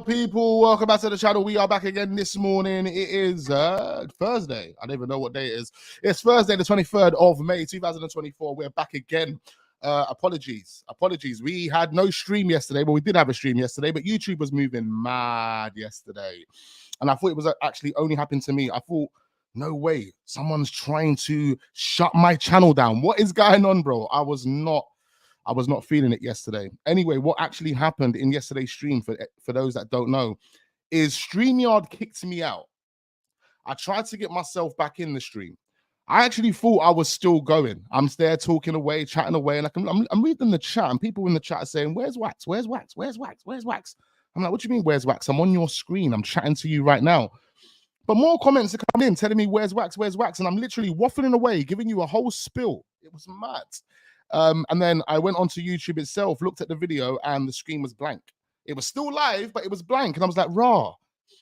People, welcome back to the channel. We are back again this morning. It is Thursday. I don't even know what day it is. It's Thursday, the 23rd of May, 2024. We're back again. Apologies. We had no stream yesterday, but we did have a stream yesterday, but YouTube was moving mad yesterday. And I thought it was actually only happened to me. I thought, no way, someone's trying to shut my channel down. What is going on, bro? I was not feeling it yesterday. Anyway, what actually happened in yesterday's stream, for those that don't know, is StreamYard kicked me out. I tried to get myself back in the stream. I actually thought I was still going. I'm there talking away, chatting away, and I'm reading the chat, and people in the chat are saying, "Where's Wax? Where's Wax? Where's Wax? Where's Wax?" I'm like, "What do you mean, where's Wax? I'm on your screen. I'm chatting to you right now." But more comments are coming in telling me, "Where's Wax? Where's Wax?" And I'm literally waffling away, giving you a whole spill. It was mad. And then I went onto YouTube itself, looked at the video, and the screen was blank. It was still live, but it was blank. And I was like, raw.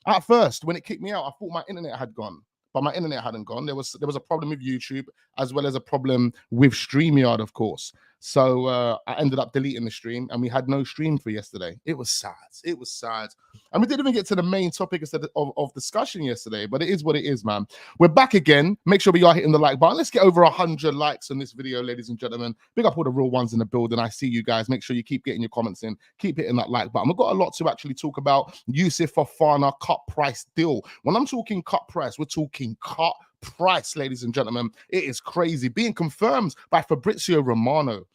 At first, when it kicked me out, I thought my internet had gone. But my internet hadn't gone. There was a problem with YouTube, as well as a problem with StreamYard, of course. So I ended up deleting the stream, and we had no stream for yesterday. It was sad. It was sad. And we didn't even get to the main topic of discussion yesterday, but it is what it is, man. We're back again. Make sure we are hitting the like button. Let's get over 100 likes on this video, ladies and gentlemen. Big up all the real ones in the building. I see you guys. Make sure you keep getting your comments in. Keep hitting that like button. We've got a lot to actually talk about. Youssouf Fofana cut price deal. When I'm talking cut price, we're talking cut price, ladies and gentlemen. It is crazy. Being confirmed by Fabrizio Romano.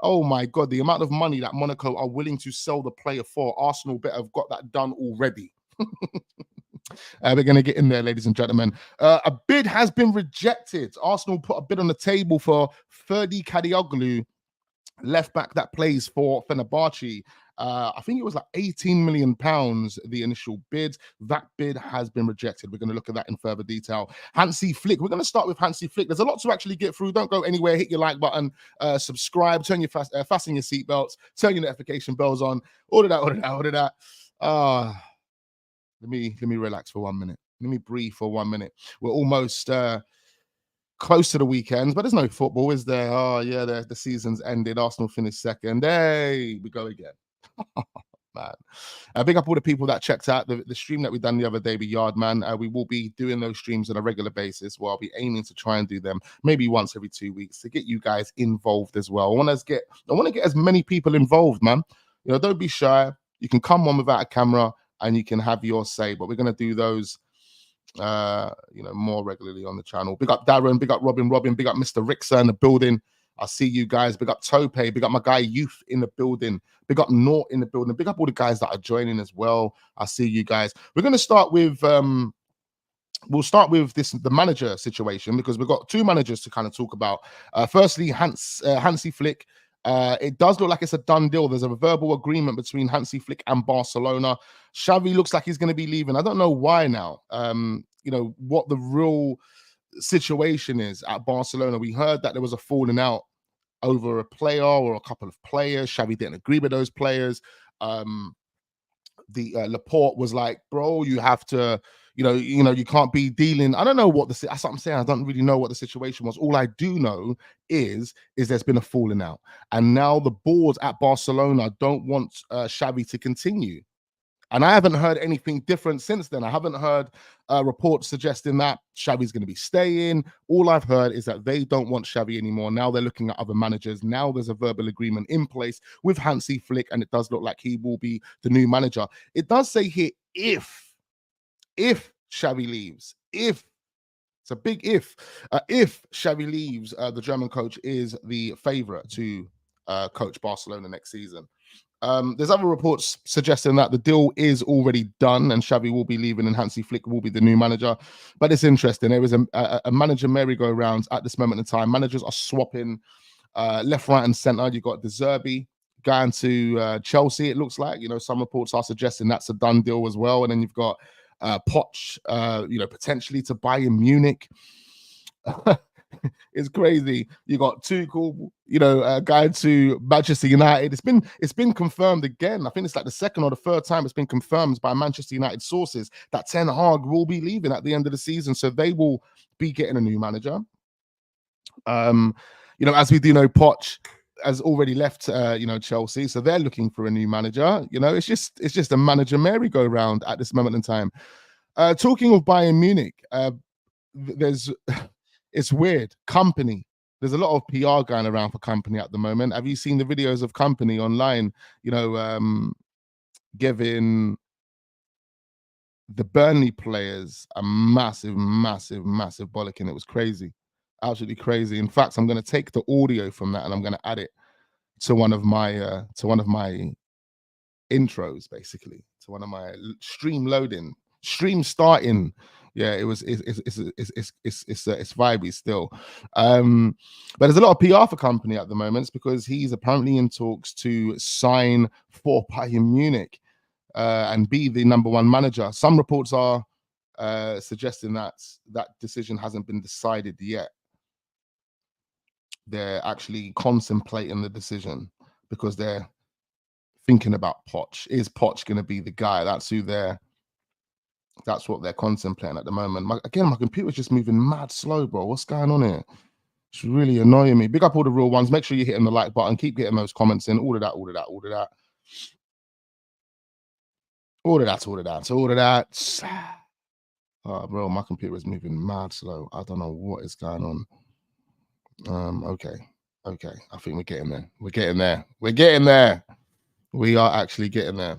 Oh my God, the amount of money that Monaco are willing to sell the player for. Arsenal better have got that done already. We're going to get in there, ladies and gentlemen. A bid has been rejected. Arsenal put a bid on the table for Ferdi Kadioglu, left back that plays for Fenerbahce. I think it was like £18 million, the initial bid. That bid has been rejected. We're going to look at that in further detail. Hansi Flick. We're going to start with Hansi Flick. There's a lot to actually get through. Don't go anywhere. Hit your like button, subscribe, turn your fasten your seatbelts, turn your notification bells on. All of that. Let me relax for 1 minute. Let me breathe for 1 minute. We're almost close to the weekends, but there's no football, is there? Oh, yeah, the season's ended. Arsenal finished second. Hey, we go again. Man. Big up all the people that checked out the stream that we done the other day with Yardman. We will be doing those streams on a regular basis. Well, I'll be aiming to try and do them maybe once every 2 weeks to get you guys involved as well. I want to get as many people involved, man. You know, don't be shy. You can come on without a camera and you can have your say, but we're going to do those more regularly on the channel. Big up Darren, big up Robin, big up Mr. Rixa in the building. I see you guys. Big up Tope, big up my guy Youth in the building, big up Nort in the building, big up all the guys that are joining as well. I see you guys. We're going to start with we'll start with the manager situation, because we've got two managers to kind of talk about. Firstly, Hansi Flick. It does look like it's a done deal. There's a verbal agreement between Hansi Flick and Barcelona. Xavi looks like he's going to be leaving. I don't know why now. What the real situation is at Barcelona. We heard that there was a falling out over a player or a couple of players. Xavi didn't agree with those players. Laporte was like, bro, you have to, you can't be dealing. I don't know what that's what I'm saying. I don't really know what the situation was. All I do know is there's been a falling out. And now the board at Barcelona don't want Xavi to continue. And I haven't heard anything different since then. I haven't heard reports suggesting that Xavi's going to be staying. All I've heard is that they don't want Xavi anymore. Now they're looking at other managers. Now there's a verbal agreement in place with Hansi Flick, and it does look like he will be the new manager. It does say here, if Xavi leaves, it's a big if Xavi leaves, the German coach is the favorite to coach Barcelona next season. There's other reports suggesting that the deal is already done and Xavi will be leaving and Hansi Flick will be the new manager. But it's interesting. There is a manager merry-go-round at this moment in time. Managers are swapping left, right, and centre. You've got De Zerbi going to Chelsea, it looks like. Some reports are suggesting that's a done deal as well. And then you've got Poch, potentially to Bayern Munich. It's crazy. You got Tuchel, going to Manchester United. It's been confirmed again. I think it's like the second or the third time it's been confirmed by Manchester United sources that Ten Hag will be leaving at the end of the season, so they will be getting a new manager. As we do know, Poch has already left, Chelsea, so they're looking for a new manager. It's just a manager merry-go-round at this moment in time. Talking of Bayern Munich, there's it's weird. Company. There's a lot of PR going around for Company at the moment. Have you seen the videos of Company online? Giving the Burnley players a massive, massive, massive bollocking. It was crazy, absolutely crazy. In fact, I'm going to take the audio from that and I'm going to add it to one of my intros, basically, to one of my stream starting. Yeah, it's vibey still. But there's a lot of PR for Company at the moment because he's apparently in talks to sign for Bayern Munich and be the #1 manager. Some reports are suggesting that decision hasn't been decided yet. They're actually contemplating the decision because they're thinking about Poch. Is Poch going to be the guy? That's what they're contemplating at the moment. My computer's just moving mad slow, bro. What's going on here? It's really annoying me. Big up all the real ones. Make sure you're hitting the like button. Keep getting those comments in. All of that. Oh, bro, my computer is moving mad slow. I don't know what is going on. Okay. I think we're getting there. We are actually getting there.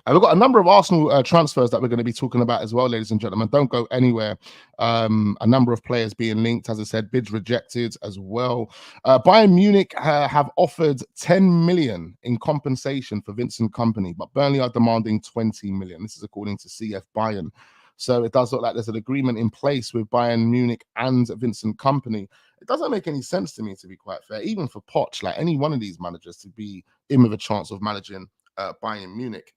And we've got a number of Arsenal transfers that we're going to be talking about as well, ladies and gentlemen. Don't go anywhere. A number of players being linked, as I said, bids rejected as well. Bayern Munich have offered 10 million in compensation for Vincent Kompany, but Burnley are demanding 20 million. This is according to CF Bayern. So it does look like there's an agreement in place with Bayern Munich and Vincent Kompany. It doesn't make any sense to me, to be quite fair, even for Poch, like any one of these managers to be in with a chance of managing Bayern Munich.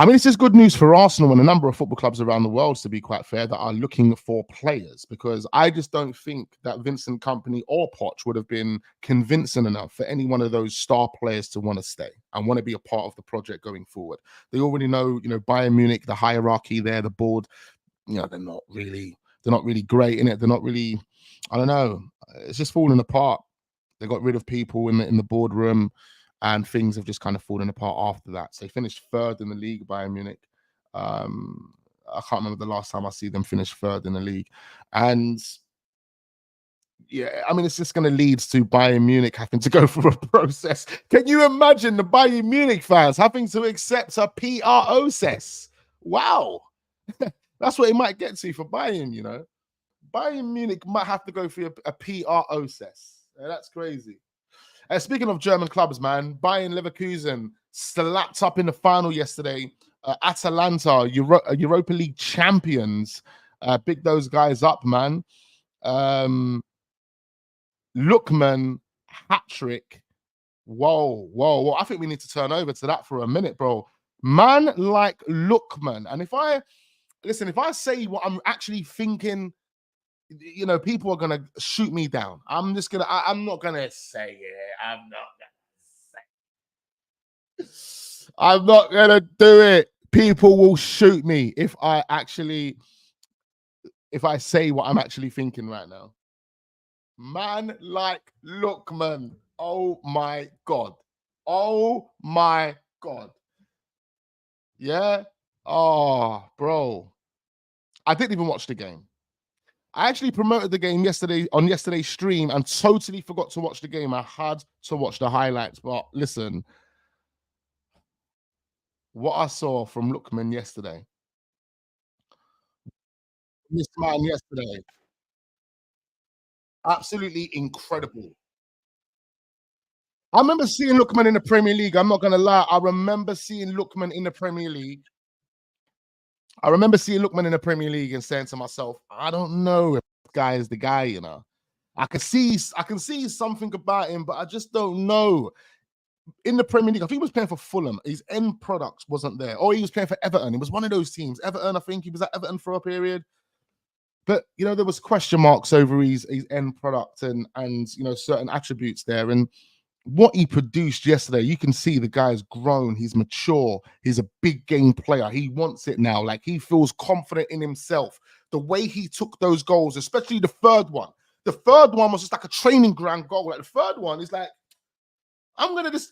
It's just good news for Arsenal and a number of football clubs around the world, to be quite fair, that are looking for players, because I just don't think that Vincent Kompany or Poch would have been convincing enough for any one of those star players to want to stay and want to be a part of the project going forward. They already know, Bayern Munich, the hierarchy there, the board, they're not really great in it. They're not really, I don't know. It's just falling apart. They got rid of people in the boardroom, and things have just kind of fallen apart after that. So they finished third in the league, Bayern Munich. I can't remember the last time I see them finish third in the league. And yeah, it's just going to lead to Bayern Munich having to go through a process. Can you imagine the Bayern Munich fans having to accept a PR process? Wow. That's what it might get to for Bayern, Bayern Munich might have to go through a PR process. That's crazy. Speaking of German clubs, man, Bayern Leverkusen slapped up in the final yesterday. Atalanta, Europa League champions. Big those guys up, man. Lookman, hat-trick. Whoa. I think we need to turn over to that for a minute, bro. Man like Lookman. And if I say what I'm actually thinking, people are gonna shoot me down. I'm not gonna say it. I'm not gonna do it. People will shoot me if I say what I'm actually thinking right now. Man like Lookman. Oh my God. Yeah. Oh, bro. I didn't even watch the game. I actually promoted the game on yesterday's stream and totally forgot to watch the game. I had to watch the highlights, but listen, what I saw from Lookman yesterday, this man yesterday, absolutely incredible. I remember seeing Lookman in the Premier League. I'm not going to lie. I remember seeing Lookman in the Premier League. And saying to myself, I don't know if this guy is the guy, I can see something about him, but I just don't know. In the Premier League, I think he was playing for Fulham. His end product wasn't there. Or he was playing for Everton. It was one of those teams. Everton, I think he was at Everton for a period. But, there was question marks over his end product and certain attributes there. And what he produced yesterday, you can see the guy's grown. He's mature. He's a big game player. He wants it now. Like, he feels confident in himself. The way he took those goals, especially the third one. The third one was just like a training ground goal. Like the third one is like,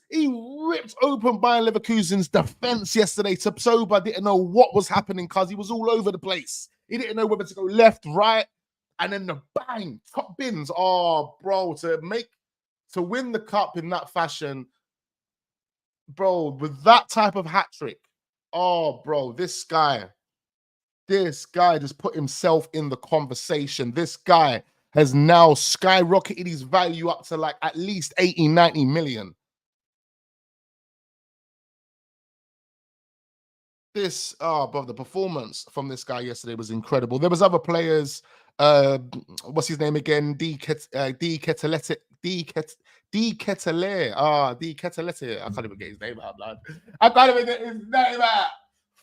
he ripped open Bayern Leverkusen's defense yesterday. Soba didn't know what was happening because he was all over the place. He didn't know whether to go left, right, and then the bang, top bins. Oh, bro, to win the cup in that fashion, bro, with that type of hat trick. Oh, bro, this guy just put himself in the conversation. This guy has now skyrocketed his value up to like at least 80, 90 million. But the performance from this guy yesterday was incredible. There was other players. What's his name again? D Ketelete. I can't even get his name out, lad. I can't even get his name out.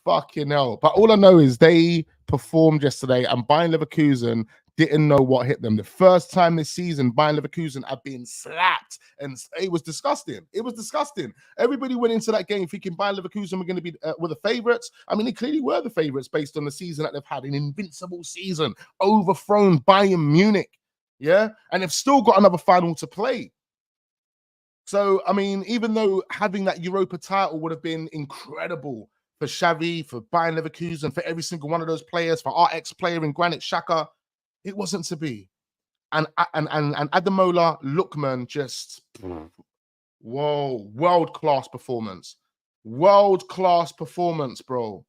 Fucking hell. But all I know is they performed yesterday, and Bayern Leverkusen didn't know what hit them. The first time this season, Bayern Leverkusen have been slapped, and it was disgusting. It was disgusting. Everybody went into that game thinking Bayern Leverkusen were going to be were the favourites. I mean, they clearly were the favourites based on the season that they've had, an invincible season, overthrown Bayern Munich, yeah? And they've still got another final to play. So, I mean, even though having that Europa title would have been incredible for Xavi, for Bayern Leverkusen, for every single one of those players, for our ex-player in Granit Xhaka, it wasn't to be. And Ademola Lookman just, whoa, world-class performance. World-class performance, bro.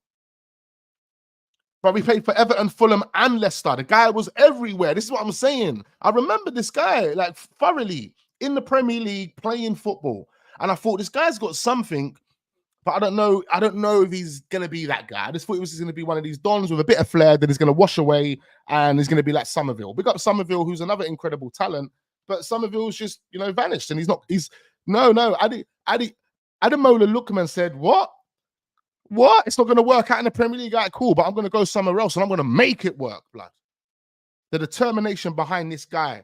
But we played for Everton, Fulham, and Leicester. The guy was everywhere. This is what I'm saying. I remember this guy, like, thoroughly in the Premier League playing football. And I thought, this guy's got something, but I don't know if he's going to be that guy. I just thought he was going to be one of these dons with a bit of flair that is going to wash away and is going to be like Somerville. Big up Somerville, who's another incredible talent, but Somerville's just, vanished. And Ademola Lookman said, what? It's not going to work out in the Premier League. Right, cool, but I'm going to go somewhere else and I'm going to make it work, blood. The determination behind this guy.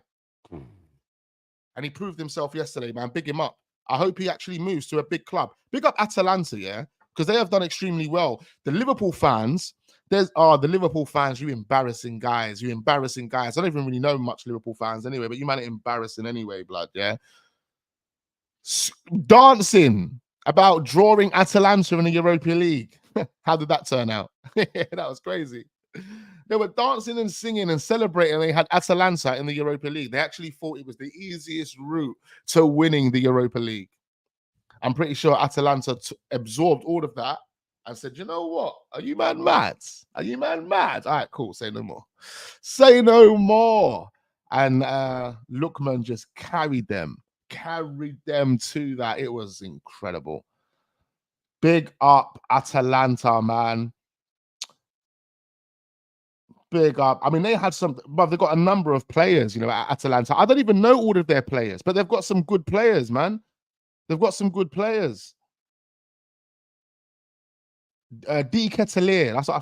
And he proved himself yesterday, man. Big him up. I hope he actually moves to a big club. Big up Atalanta, yeah? Because they have done extremely well. The Liverpool fans, you embarrassing guys. I don't even really know much Liverpool fans anyway, but you man are embarrassing anyway, blood, yeah? Dancing about drawing Atalanta in the Europa League. How did that turn out? That was crazy. They were dancing and singing and celebrating. They had Atalanta in the Europa League. They actually thought it was the easiest route to winning the Europa League. I'm pretty sure Atalanta absorbed all of that and said, you know what? Are you man mad? Are you man mad? All right, cool. Say no more. Say no more. And Lookman just carried them to that. It was incredible. Big up Atalanta, man. Big up. I mean, they had but they've got a number of players, at Atalanta. I don't even know all of their players, but they've got some good players, man. They've got some good players. D Ketelier. That's how I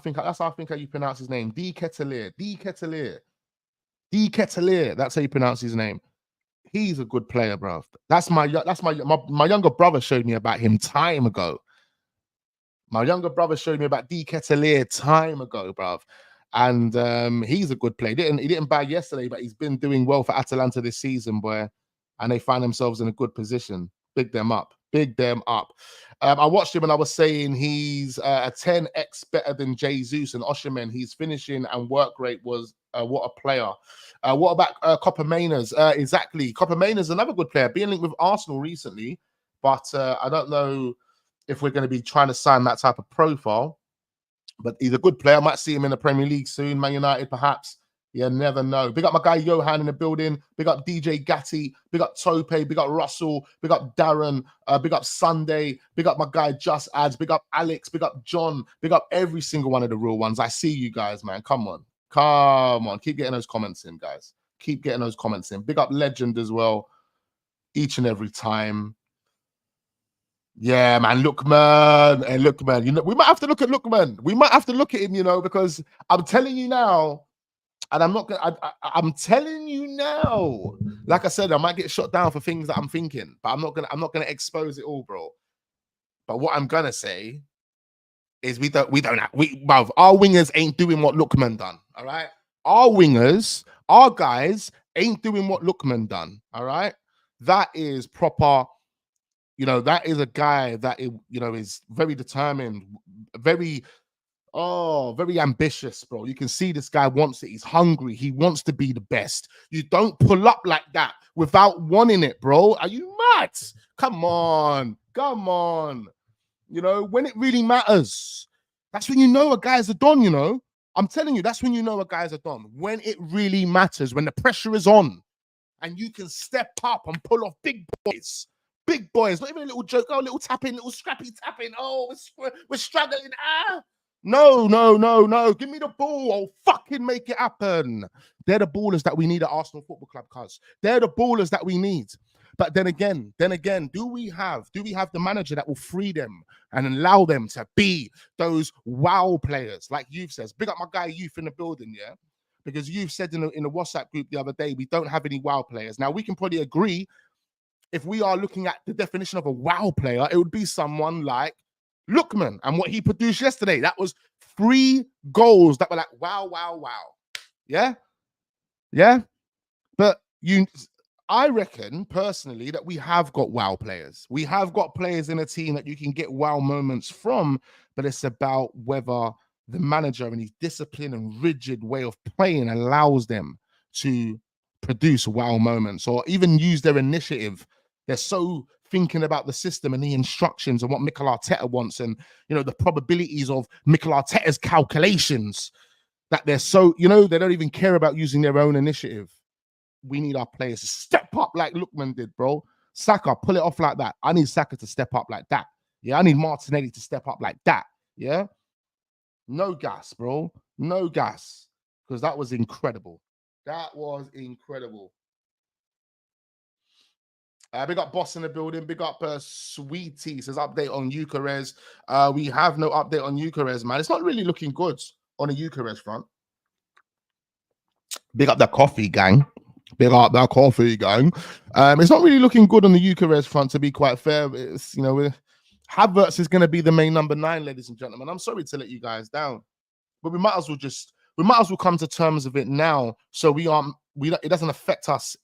think how you pronounce his name. D Ketelier. That's how you pronounce his name. He's a good player, bro. That's my younger brother showed me about him time ago. My younger brother showed me about D Ketelier time ago, bro. And he's a good player. He didn't bag yesterday, but he's been doing well for Atalanta this season, boy. And they find themselves in a good position. Big them up. I watched him and I was saying he's a 10x better than Jesus and Osimhen. His finishing and work rate was what a player. What about Copper Mainers? Exactly. Copper Mainers, another good player, being linked with Arsenal recently, but I don't know if we're going to be trying to sign that type of profile. But he's a good player. I might see him in the Premier League soon. Man United, perhaps. You never know. Big up my guy Johan in the building. Big up DJ Gatti. Big up Tope. Big up Russell. Big up Darren. Big up Sunday. Big up my guy Just Ads. Big up Alex. Big up John. Big up every single one of the real ones. I see you guys, man. Come on. Keep getting those comments in, guys. Keep getting those comments in. Big up Legend as well. Each and every time. Yeah, man, Lookman. Hey, Lookman. We might have to look at Lookman. We might have to look at him, because I'm telling you now, and I'm telling you now, like I said, I might get shot down for things that I'm thinking, but I'm not gonna expose it all, bro. But what I'm gonna say is our wingers ain't doing what Lookman done. All right, our wingers, our guys ain't doing what Lookman done. All right, that is proper. You know, that is a guy that is very determined, very very ambitious, bro. You can see this guy wants it. He's hungry. He wants to be the best. You don't pull up like that without wanting it, bro. Are you mad? Come on. You know, when it really matters, that's when you know a guy's a don, you know. I'm telling you, that's when you know a guy's a don. When it really matters, when the pressure is on and you can step up and pull off big boys. Big boys, not even a little joke, a little tapping, little scrappy tapping. Oh, we're struggling. No. Give me the ball. I'll fucking make it happen. They're the ballers that we need at Arsenal Football Club, cuz. They're the ballers that we need. But then again, do we have the manager that will free them and allow them to be those wow players? Like Youth says, big up my guy Youth in the building, yeah? Because Youth said in the WhatsApp group the other day, we don't have any wow players. Now, we can probably agree, if we are looking at the definition of a wow player, it would be someone like Lookman and what he produced yesterday. That was 3 goals that were like, wow. Yeah? But I reckon, personally, that we have got wow players. We have got players in a team that you can get wow moments from, but it's about whether the manager and his discipline and rigid way of playing allows them to produce wow moments or even use their initiative. They're so thinking about the system and the instructions and what Mikel Arteta wants and, you know, the probabilities of Mikel Arteta's calculations that they're so, you know, they don't even care about using their own initiative. We need our players to step up like Lookman did, bro. Saka, pull it off like that. I need Saka to step up like that. Yeah, I need Martinelli to step up like that. Yeah? No gas, bro. No gas. Because that was incredible. That was incredible. Big up Boss in the building. Big up Sweetie. Says update on Eucharist. We have no update on Eucharist, man. It's not really looking good on the Eucharist front. Big up the coffee gang. Big up that coffee gang. It's not really looking good on the Eucharist front, to be quite fair. It's, you know, Havertz is going to be the main number 9, ladies and gentlemen. I'm sorry to let you guys down, but we might as well come to terms of it now, so it doesn't affect us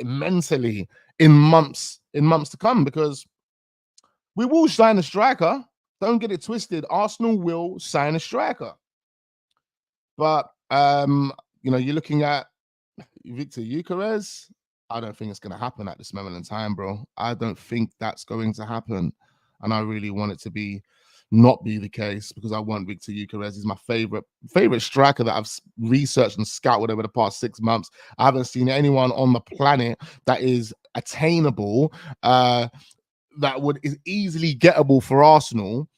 mentally in months to come, because we will sign a striker. Don't get it twisted. Arsenal will sign a striker, but you know, you're looking at Victor Gyökeres. I don't think it's going to happen at this moment in time, bro. I don't think that's going to happen, and I really want it to not be the case, because I want Victor Gyökeres. He's my favorite striker that I've researched and scouted over the past 6 months. I haven't seen anyone on the planet that is attainable, that is easily gettable for Arsenal.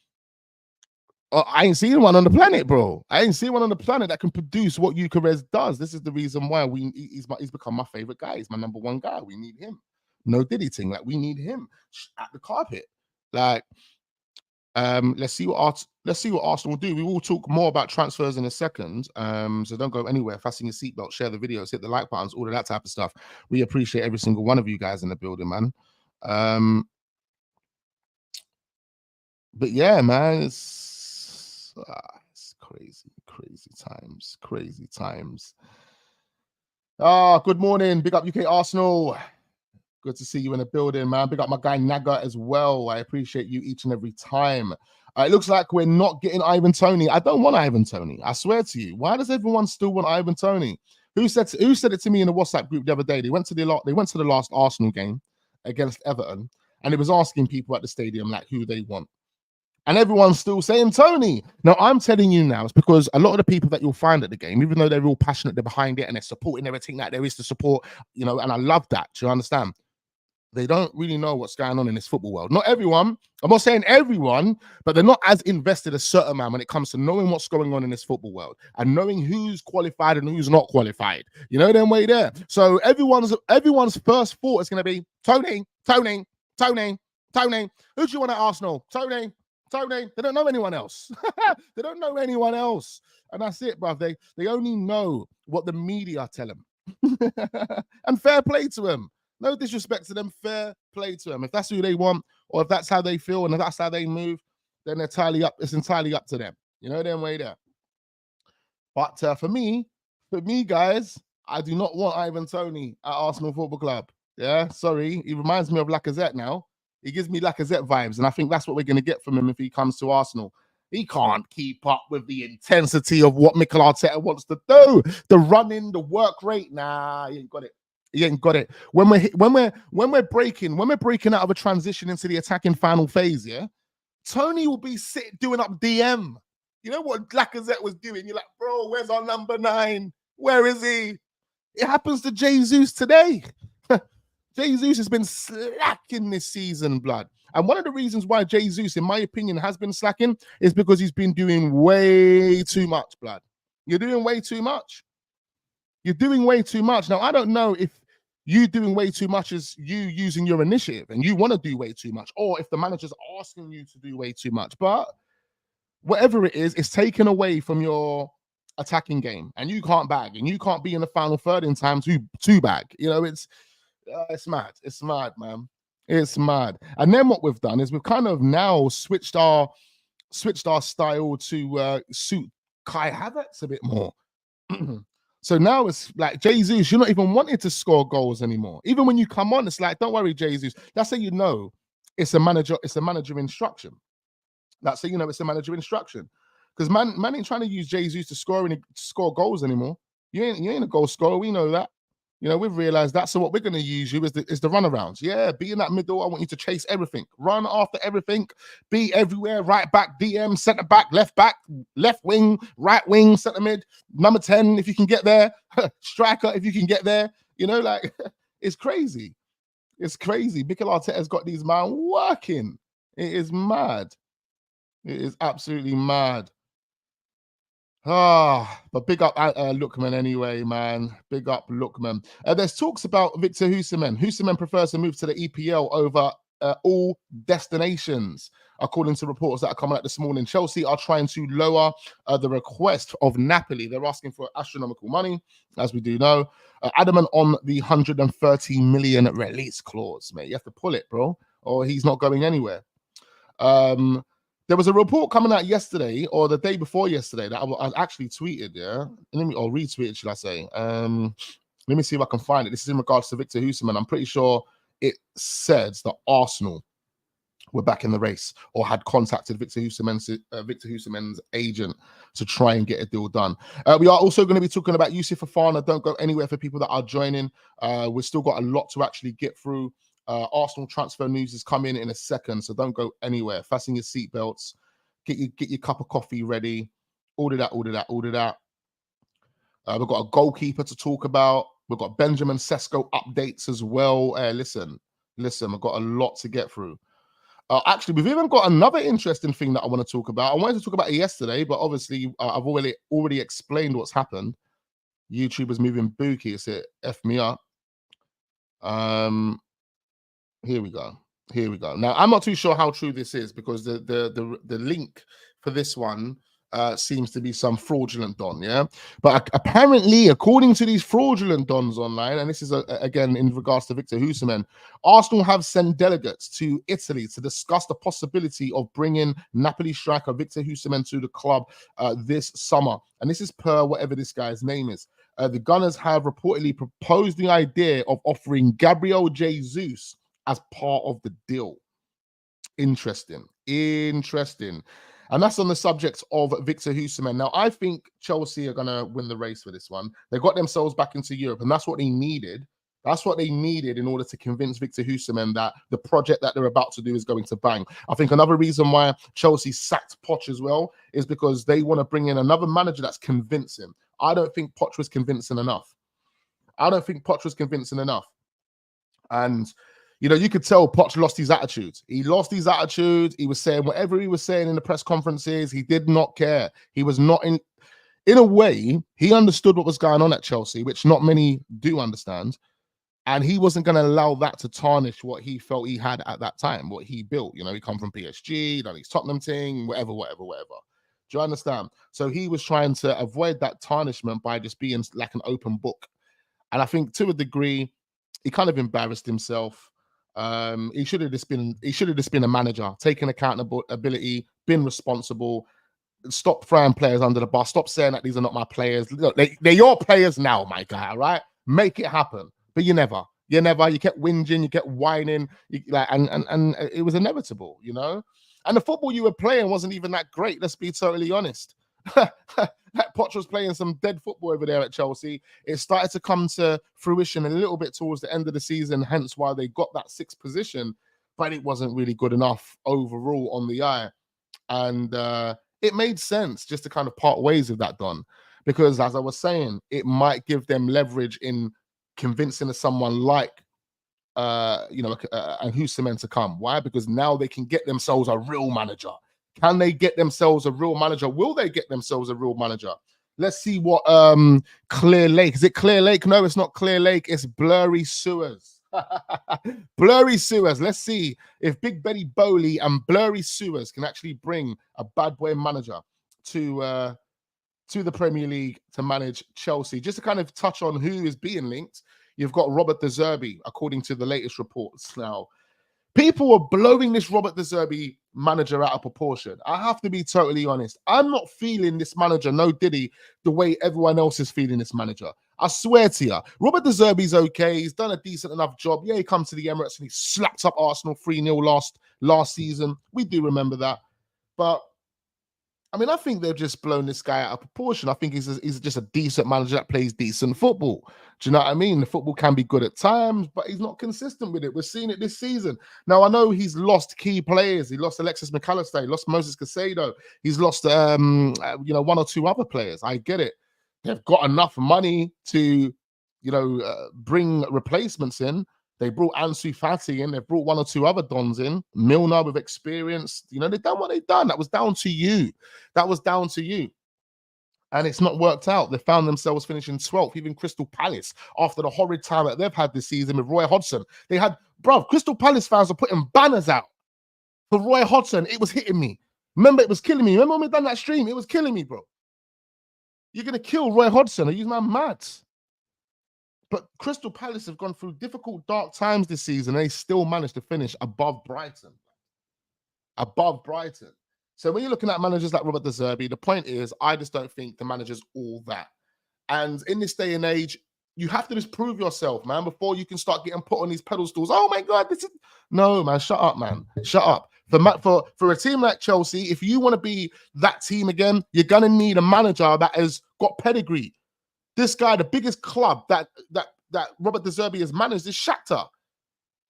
I ain't seen one on the planet, bro. I ain't seen one on the planet that can produce what Gyökeres does. This is the reason why he's become my favorite guy. He's my number 1 guy. We need him. No diddy thing. Like, we need him at the carpet. Like, let's see what Arsenal will do. We will talk more about transfers in a second. So don't go anywhere. Fasten your seatbelt, share the videos, hit the like buttons, all of that type of stuff. We appreciate every single one of you guys in the building, man. But yeah, man, it's crazy times. Good morning. Big up UK Arsenal. Good to see you in the building, man. Big up my guy Naga as well. I appreciate you each and every time. It looks like we're not getting Ivan Toney. I don't want Ivan Toney. I swear to you. Why does everyone still want Ivan Toney? Who said it to me in the WhatsApp group the other day? They went to the last Arsenal game against Everton, and it was asking people at the stadium like who they want. And everyone's still saying Toney. Now, I'm telling you now, it's because a lot of the people that you'll find at the game, even though they're real passionate, they're behind it and they're supporting everything that there is to support, you know, and I love that. Do you understand? They don't really know what's going on in this football world. Not everyone. I'm not saying everyone, but they're not as invested as certain man when it comes to knowing what's going on in this football world and knowing who's qualified and who's not qualified. You know, them way there. So everyone's first thought is going to be Toney. Who do you want at Arsenal? Toney. They don't know anyone else. They don't know anyone else. And that's it, bruv. They only know what the media tell them. And fair play to them. No disrespect to them. Fair play to them. If that's who they want, or if that's how they feel and if that's how they move, then it's entirely up to them. You know, them way there. But for me, guys, I do not want Ivan Toney at Arsenal Football Club. Yeah, sorry. He reminds me of Lacazette now. He gives me Lacazette vibes, and I think that's what we're going to get from him if he comes to Arsenal. He can't keep up with the intensity of what Mikel Arteta wants to do. The running, the work rate. Nah, he ain't got it. He ain't got it. When we're breaking out of a transition into the attacking final phase, yeah, Tony will be doing up DM. You know what Lacazette was doing? You're like, bro, where's our number 9? Where is he? It happens to Jesus today. Jesus has been slacking this season, blood. And one of the reasons why Jesus, in my opinion, has been slacking is because he's been doing way too much, blood. You're doing way too much. You're doing way too much. Now, I don't know if you doing way too much is you using your initiative and you want to do way too much, or if the manager's asking you to do way too much. But whatever it is, it's taken away from your attacking game, and you can't bag, and you can't be in the final third in time to bag. You know, it's mad. It's mad, man. It's mad. And then what we've done is we've kind of now switched our style to suit Kai Havertz a bit more. So now it's like, Jesus, you're not even wanting to score goals anymore. Even when you come on, it's like, don't worry, Jesus. That's how you know it's a manager instruction. That's how you know it's a manager instruction. Because man ain't trying to use Jesus to score goals anymore. You ain't a goal scorer. We know that. You know, we've realized that. So what we're going to use you is the runarounds. Yeah, be in that middle. I want you to chase everything. Run after everything. Be everywhere. Right back, DM, centre back, left wing, right wing, centre mid, number 10 if you can get there. Striker if you can get there. You know, like, it's crazy. It's crazy. Mikel Arteta's got these man working. It is mad. It is absolutely mad. But big up Lookman anyway, man. Big up Lookman. There's talks about Victor Osimhen. Osimhen prefers to move to the EPL over all destinations, according to reports that are coming out this morning. Chelsea are trying to lower the request of Napoli. They're asking for astronomical money, as we do know. Adamant on the 130 million release clause, mate. You have to pull it, bro, or he's not going anywhere. There was a report coming out yesterday or the day before yesterday that I actually tweeted, yeah? Or retweeted, should I say. Let me see if I can find it. This is in regards to Victor Osimhen. I'm pretty sure it says that Arsenal were back in the race or had contacted Victor Osimhen's agent to try and get a deal done. We are also going to be talking about Youssouf Fofana. Don't go anywhere for people that are joining. We've still got a lot to actually get through. Arsenal transfer news is coming in a second, so don't go anywhere. Fasten your seatbelts, get your cup of coffee ready. All of that. We've got a goalkeeper to talk about. We've got Benjamin Sesko updates as well. Listen, we've got a lot to get through. Actually, we've even got another interesting thing that I want to talk about. I wanted to talk about it yesterday, but obviously I've already explained what's happened. YouTube is moving bookie. It's it F me up. Here we go. Now, I'm not too sure how true this is because the link for this one seems to be some fraudulent don, yeah? But apparently, according to these fraudulent dons online, and this is, again, in regards to Victor Osimhen, Arsenal have sent delegates to Italy to discuss the possibility of bringing Napoli striker Victor Osimhen to the club this summer. And this is per whatever this guy's name is. The Gunners have reportedly proposed the idea of offering Gabriel Jesus as part of the deal. Interesting. And that's on the subject of Victor Osimhen. Now, I think Chelsea are going to win the race for this one. They got themselves back into Europe, and that's what they needed. That's what they needed in order to convince Victor Osimhen that the project that they're about to do is going to bang. I think another reason why Chelsea sacked Poch as well is because they want to bring in another manager that's convincing. I don't think Poch was convincing enough. And you know, you could tell Poch lost his attitude. He was saying whatever he was saying in the press conferences. He did not care. He was not in a way, he understood what was going on at Chelsea, which not many do understand. And he wasn't going to allow that to tarnish what he felt he had at that time, what he built. You know, he come from PSG, done his Tottenham thing, whatever. Do you understand? So he was trying to avoid that tarnishment by just being like an open book. And I think to a degree, he kind of embarrassed himself. He should have just been a manager, taking accountability, been responsible, stop throwing players under the bus. Stop saying that these are not my players. Look, they're your players now, my guy, all right? Make it happen. But you never. You kept whinging, you kept whining, and it was inevitable, you know? And the football you were playing wasn't even that great, let's be totally honest. Poch was playing some dead football over there at Chelsea. It started to come to fruition a little bit towards the end of the season, hence why they got that 6th position, but it wasn't really good enough overall on the eye. And it made sense just to kind of part ways with that, Don, because as I was saying, it might give them leverage in convincing someone like and Osimhen to come. Why? Because now they can get themselves a real manager. Can they get themselves a real manager? Will they get themselves a real manager? Let's see what Clear Lake. Is it Clear Lake? No, it's not Clear Lake. It's Blurry Sewers. Blurry Sewers. Let's see if Big Betty Bowley and Blurry Sewers can actually bring a bad boy manager to the Premier League to manage Chelsea. Just to kind of touch on who is being linked, you've got Robert De Zerbi, according to the latest reports. Now, people are blowing this Robert De Zerbi manager out of proportion. I have to be totally honest. I'm not feeling this manager, no Diddy, the way everyone else is feeling this manager. I swear to you, Robert De Zerbi's okay. He's done a decent enough job. Yeah, he comes to the Emirates and he slapped up Arsenal 3-0 last season. We do remember that. But I mean, I think they've just blown this guy out of proportion. I think he's just a decent manager that plays decent football. Do you know what I mean? The football can be good at times, but he's not consistent with it. We're seeing it this season. Now, I know he's lost key players. He lost Alexis McAllister. He lost Moses Caicedo. He's lost, 1 or 2 other players. I get it. They've got enough money to, bring replacements in. They brought Ansu Fati in. They brought 1 or 2 other Dons in. Milner with experience. They've done what they've done. That was down to you. And it's not worked out. They found themselves finishing 12th, even Crystal Palace, after the horrid time that they've had this season with Roy Hodgson. Crystal Palace fans are putting banners out for Roy Hodgson. It was hitting me. Remember, it was killing me. Remember when we done that stream? It was killing me, bro. You're going to kill Roy Hodgson. Are you mad? But Crystal Palace have gone through difficult, dark times this season, and they still managed to finish above Brighton. So when you're looking at managers like Robert De Zerbi, the point is, I just don't think the manager's all that. And in this day and age, you have to just prove yourself, man, before you can start getting put on these pedestals. Oh my God, no, man, shut up, man. Shut up. For a team like Chelsea, if you want to be that team again, you're going to need a manager that has got pedigree. This guy, the biggest club that Robert De Zerbi has managed is Shakhtar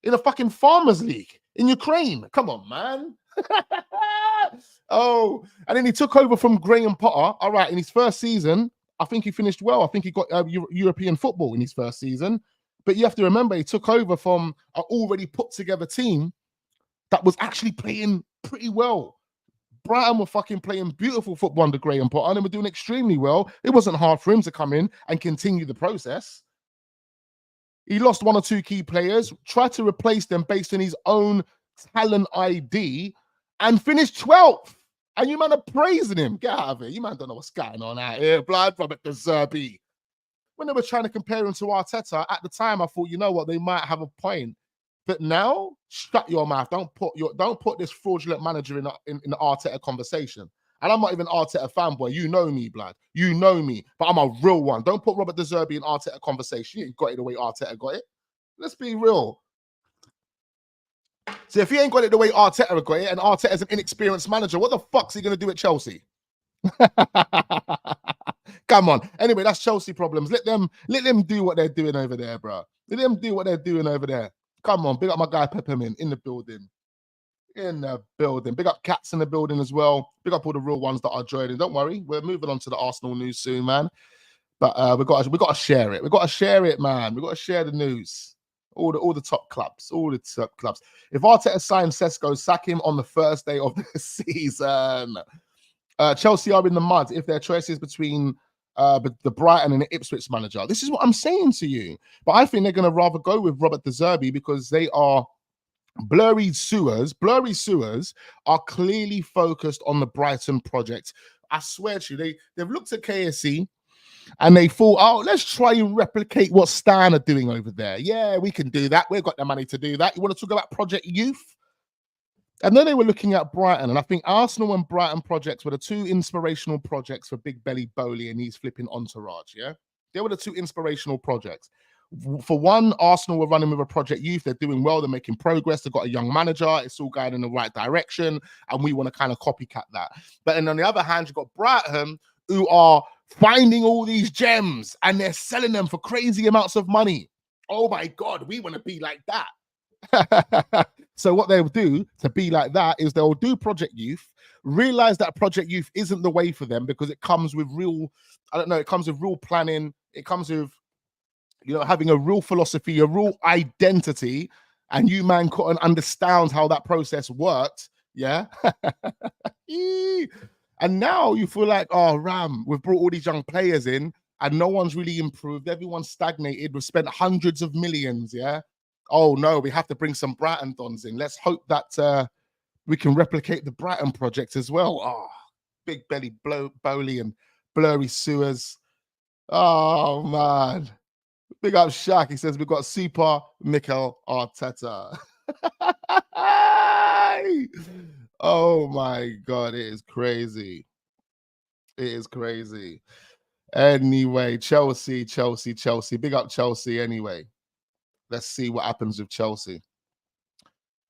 in a fucking farmers league in Ukraine. Come on, man. Oh, and then he took over from Graham Potter. All right, in his first season, I think he finished well. I think he got European football in his first season. But you have to remember, he took over from an already put together team that was actually playing pretty well. Brighton were fucking playing beautiful football under Graham Potter and were doing extremely well. It wasn't hard for him to come in and continue the process. He lost 1 or 2 key players, tried to replace them based on his own talent ID, and finished 12th. And you man are praising him. Get out of it. You man don't know what's going on out here. Blood Robert De Zerbi. When they were trying to compare him to Arteta, at the time I thought, you know what, they might have a point. But now, shut your mouth. Don't put this fraudulent manager in the Arteta conversation. And I'm not even Arteta fanboy. You know me, blood. You know me. But I'm a real one. Don't put Robert De Zerbi in Arteta conversation. You ain't got it the way Arteta got it. Let's be real. So if he ain't got it the way Arteta got it, and Arteta's an inexperienced manager, what the fuck's he going to do at Chelsea? Come on. Anyway, that's Chelsea problems. Let them do what they're doing over there, bro. Let them do what they're doing over there. Come on, big up my guy Peppermint in the building. Big up Cats in the building as well. Big up all the real ones that are joining. Don't worry, we're moving on to the Arsenal news soon, man. But we got to share it. We got to share it, man. We got to share the news. All the top clubs. If Arteta signs Sesko, sack him on the first day of the season. Chelsea are in the mud if their choice is between the Brighton and the Ipswich manager. This is what I'm saying to you. But I think they're going to rather go with Robert De Zerbi because they are blurry sewers are clearly focused on the Brighton project. I swear to you, they've looked at KSC and they thought, oh, let's try and replicate what Stan are doing over there. Yeah, we can do that. We've got the money to do that. You want to talk about Project Youth? And then they were looking at Brighton, and I think Arsenal and Brighton projects were the two inspirational projects for Big Belly Bowley and his flipping entourage. Yeah, they were the two inspirational projects. For one, Arsenal were running with a project youth. They're doing well. They're making progress. They've got a young manager. It's all going in the right direction, and we want to kind of copycat that. But then on the other hand, you've got Brighton, who are finding all these gems and they're selling them for crazy amounts of money. Oh my God, we want to be like that. So what they'll do to be like that is they'll do Project Youth, realize that Project Youth isn't the way for them because it comes with real, I don't know, it comes with real planning. It comes with, you know, having a real philosophy, a real identity, and you man couldn't understand how that process worked. Yeah. And now you feel like, oh, Ram, we've brought all these young players in and no one's really improved. Everyone's stagnated. We've spent hundreds of millions. Yeah. Oh no, we have to bring some Brighton dons in. Let's hope that we can replicate the Brighton project as well. Oh, Big Belly Bowley and Blurry Sewers. Oh man. Big up Shaq. He says we've got Super Mikel Arteta. Oh my God, it is crazy. It is crazy. Anyway, Chelsea. Big up Chelsea anyway. Let's see what happens with Chelsea.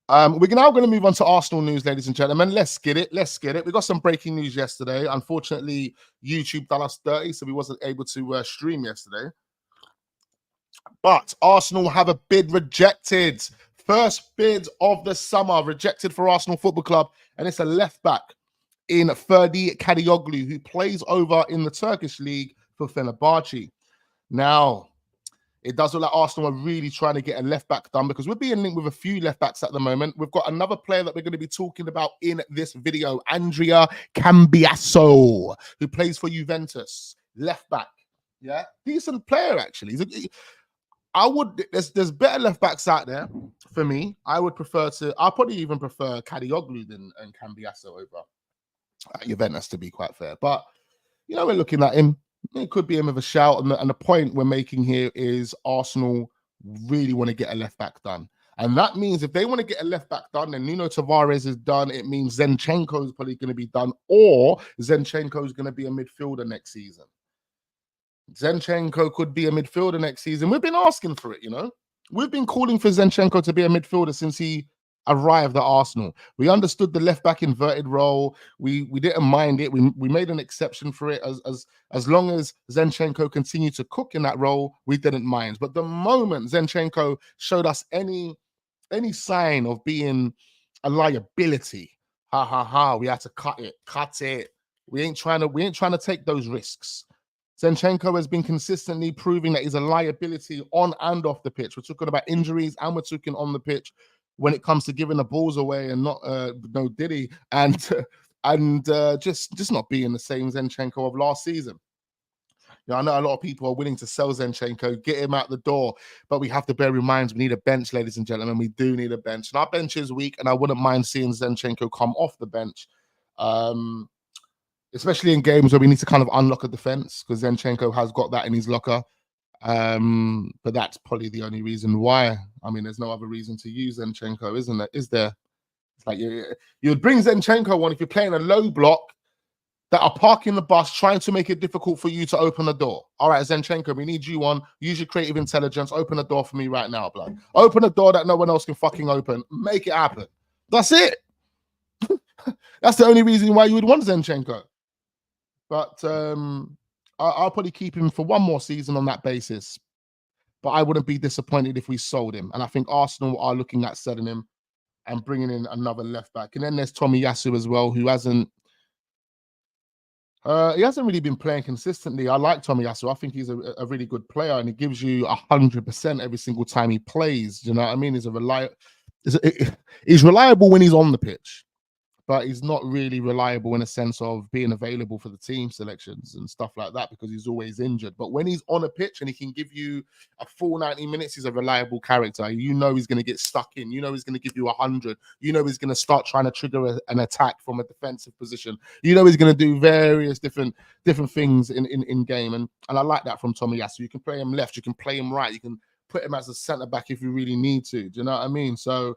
We're now going to move on to Arsenal news, ladies and gentlemen. Let's get it. We got some breaking news yesterday. Unfortunately, YouTube done us dirty, so we wasn't able to stream yesterday. But Arsenal have a bid rejected. First bid of the summer rejected for Arsenal Football Club, and it's a left back in Ferdi Kadioglu, who plays over in the Turkish league for Fenerbahce. Now, it does look like Arsenal are really trying to get a left back done because we're being linked with a few left backs at the moment. We've got another player that we're going to be talking about in this video, Andrea Cambiasso, who plays for Juventus, left back. Yeah, decent player actually. There's better left backs out there for me. I'll probably even prefer Kadioglu than Cambiasso over at Juventus, to be quite fair. But you know, we're looking at him. It could be him of a shout. And the point we're making here is Arsenal really want to get a left back done. And that means if they want to get a left back done, then Nuno Tavares is done. It means Zinchenko is probably going to be done, or Zinchenko is going to be a midfielder next season. Zinchenko could be a midfielder next season. We've been asking for it, you know. We've been calling for Zinchenko to be a midfielder since he arrived at Arsenal. We understood the left back inverted role. We didn't mind it. We made an exception for it as long as Zinchenko continued to cook in that role. We didn't mind. But the moment Zinchenko showed us any sign of being a liability, we had to cut it. We ain't trying to take those risks. Zinchenko has been consistently proving that he's a liability on and off the pitch. We're talking about injuries and we're talking on the pitch when it comes to giving the balls away and not no diddy and just not being the same Zinchenko of last season. You know, I know a lot of people are willing to sell Zinchenko, get him out the door, but we have to bear in mind we need a bench, ladies and gentlemen. We do need a bench, and our bench is weak, and I wouldn't mind seeing Zinchenko come off the bench. Especially in games where we need to kind of unlock a defense, because Zinchenko has got that in his locker. But that's probably the only reason why. I mean, there's no other reason to use Zinchenko, isn't there? Is there? It's like you would bring Zinchenko on if you're playing a low block that are parking the bus, trying to make it difficult for you to open the door. All right, Zinchenko, we need you on. Use your creative intelligence. Open the door for me right now, blood. Open a door that no one else can fucking open. Make it happen. That's it. That's the only reason why you would want Zinchenko. But I'll probably keep him for one more season on that basis. But I wouldn't be disappointed if we sold him. And I think Arsenal are looking at selling him and bringing in another left back. And then there's Tomiyasu as well, who hasn't really been playing consistently. I like Tomiyasu. I think he's a really good player, and he gives you 100% every single time he plays. You know what I mean? He's reliable when he's on the pitch, but he's not really reliable in a sense of being available for the team selections and stuff like that because he's always injured. But when he's on a pitch and he can give you a full 90 minutes, he's a reliable character. You know he's going to get stuck in. You know he's going to give you 100. You know he's going to start trying to trigger an attack from a defensive position. You know he's going to do various different things in game. And I like that from Tomiyasu. You can play him left. You can play him right. You can put him as a centre-back if you really need to. Do you know what I mean? So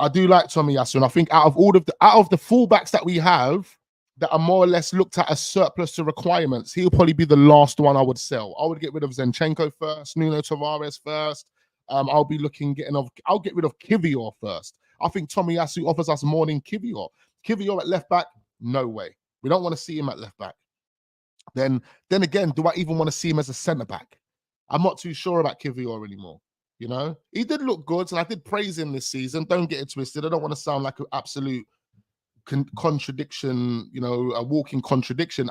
I do like Tomiyasu, and I think out of the fullbacks that we have that are more or less looked at as surplus to requirements, he'll probably be the last one I would sell. I would get rid of Zinchenko first, Nuno Tavares first. I'll get rid of Kivior first. I think Tomiyasu offers us more than Kivior. Kivior at left back, no way. We don't want to see him at left back. Then again, do I even want to see him as a centre back? I'm not too sure about Kivior anymore. You know, he did look good, and I did praise him this season. Don't get it twisted. I don't want to sound like an absolute contradiction, you know, a walking contradiction.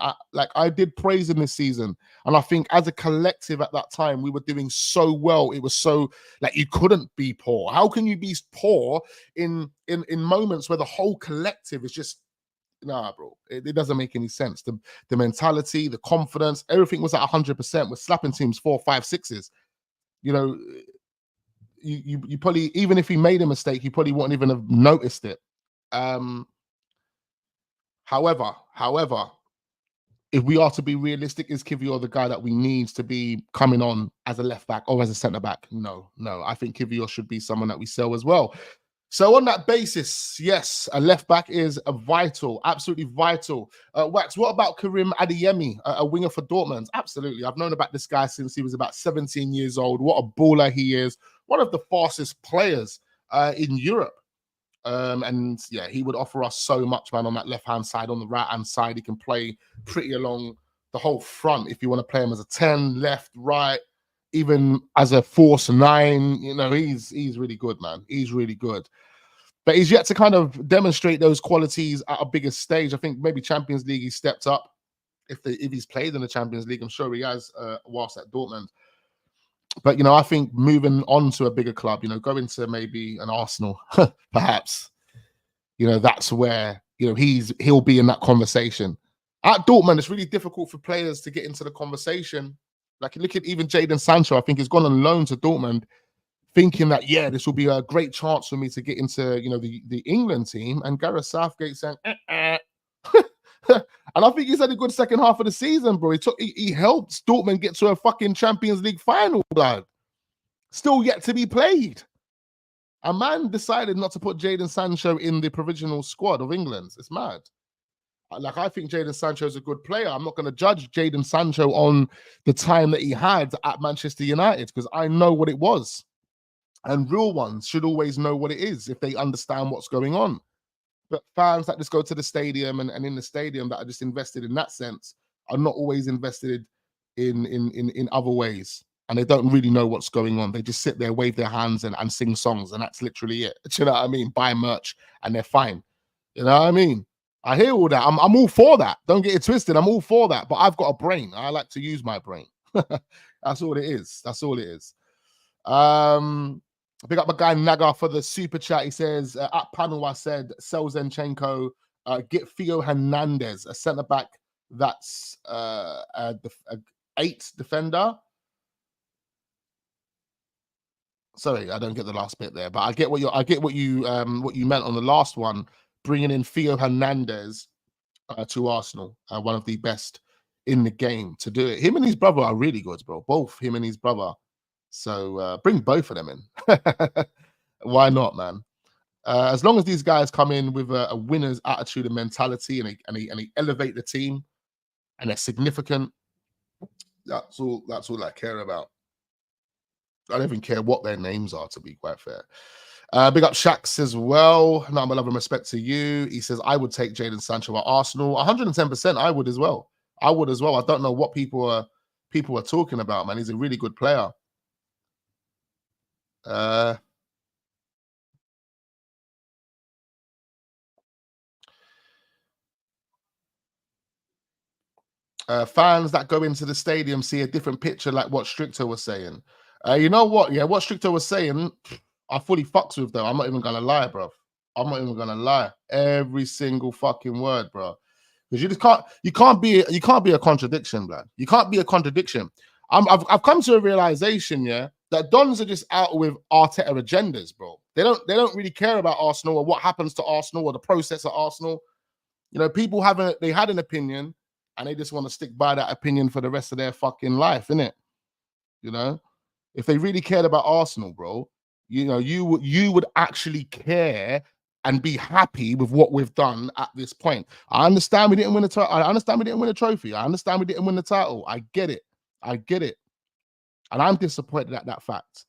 I did praise him this season, and I think as a collective at that time we were doing so well. It was so like you couldn't be poor. How can you be poor in moments where the whole collective is just nah, bro? It doesn't make any sense. The mentality, the confidence, everything was at 100%. We're slapping teams 4, 5, 6s. You know, you probably, even if he made a mistake, you probably wouldn't even have noticed it. However, if we are to be realistic, is Kivior the guy that we need to be coming on as a left back or as a centre back? No. I think Kivior should be someone that we sell as well. So on that basis, yes, a left back is vital, absolutely vital. Wax, what about Karim Adeyemi, a winger for Dortmund? Absolutely. I've known about this guy since he was about 17 years old. What a baller he is. One of the fastest players in Europe. And yeah, he would offer us so much, man, on that left-hand side. On the right-hand side, he can play pretty along the whole front if you want to play him as a 10, left, right, even as a force 9. You know, he's really good, man. He's really good. But he's yet to kind of demonstrate those qualities at a bigger stage. I think maybe Champions League he stepped up. If he's played in the Champions League, I'm sure he has whilst at Dortmund. But, you know, I think moving on to a bigger club, you know, going to maybe an Arsenal, perhaps, you know, that's where, you know, he'll be in that conversation. At Dortmund, it's really difficult for players to get into the conversation. Like, look at even Jadon Sancho. I think he's gone on loan to Dortmund thinking that, yeah, this will be a great chance for me to get into, you know, the England team. And Gareth Southgate saying, And I think he's had a good second half of the season, bro. He helped Dortmund get to a fucking Champions League final, blood. Still yet to be played. A man decided not to put Jadon Sancho in the provisional squad of England. It's mad. Like, I think Jadon Sancho is a good player. I'm not going to judge Jadon Sancho on the time that he had at Manchester United because I know what it was. And real ones should always know what it is if they understand what's going on. But fans that just go to the stadium and in the stadium that are just invested in that sense are not always invested in other ways. And they don't really know what's going on. They just sit there, wave their hands and sing songs. And that's literally it. Do you know what I mean? Buy merch and they're fine. You know what I mean? I hear all that. I'm all for that. Don't get it twisted. I'm all for that. But I've got a brain. I like to use my brain. That's all it is. That's all it is. Pick up my guy Naga for the super chat. He says, at panel, I said, sell Zinchenko, get Theo Hernandez, a centre back that's a 8 defender. Sorry, I don't get the last bit there, but I get what you meant on the last one, bringing in Theo Hernandez to Arsenal, one of the best in the game to do it. Him and his brother are really good, bro. Both him and his brother. So bring both of them in. Why not, man? As long as these guys come in with a winner's attitude and mentality, and they elevate the team, and they're significant, that's all I care about. I don't even care what their names are, to be quite fair. Big up Shax as well. No, my love and respect to you. He says, I would take Jadon Sancho at Arsenal. 110%, I would as well. I don't know what people are talking about, man. He's a really good player. Fans that go into the stadium see a different picture, like what Stricto was saying. You know what? Yeah, what Stricto was saying, I fully fucks with though. I'm not even gonna lie, bro. I'm not even gonna lie. Every single fucking word, bro. Because you can't be a contradiction, blood. You can't be a contradiction. I've come to a realization, yeah, that Dons are just out with Arteta agendas, bro. They don't really care about Arsenal or what happens to Arsenal or the process at Arsenal. You know, people had an opinion and they just want to stick by that opinion for the rest of their fucking life, innit? You know, if they really cared about Arsenal, bro, You know, you would actually care and be happy with what we've done at this point. I understand we didn't win I understand we didn't win a trophy. I understand we didn't win the title. I get it. I get it. And I'm disappointed at that fact.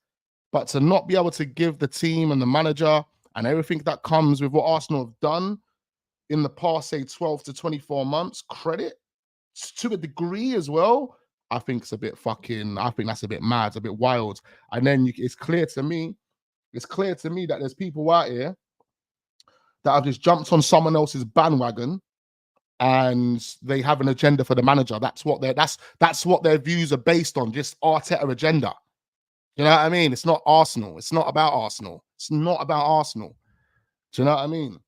But to not be able to give the team and the manager and everything that comes with what Arsenal have done in the past, say, 12 to 24 months, credit to a degree as well, I think it's a bit I think that's a bit mad, it's a bit wild. And then it's clear to me that there's people out here that have just jumped on someone else's bandwagon and they have an agenda for the manager. That's what their views are based on, just Arteta agenda. You know what I mean? It's not Arsenal. It's not about Arsenal. It's not about Arsenal. Do you know what I mean?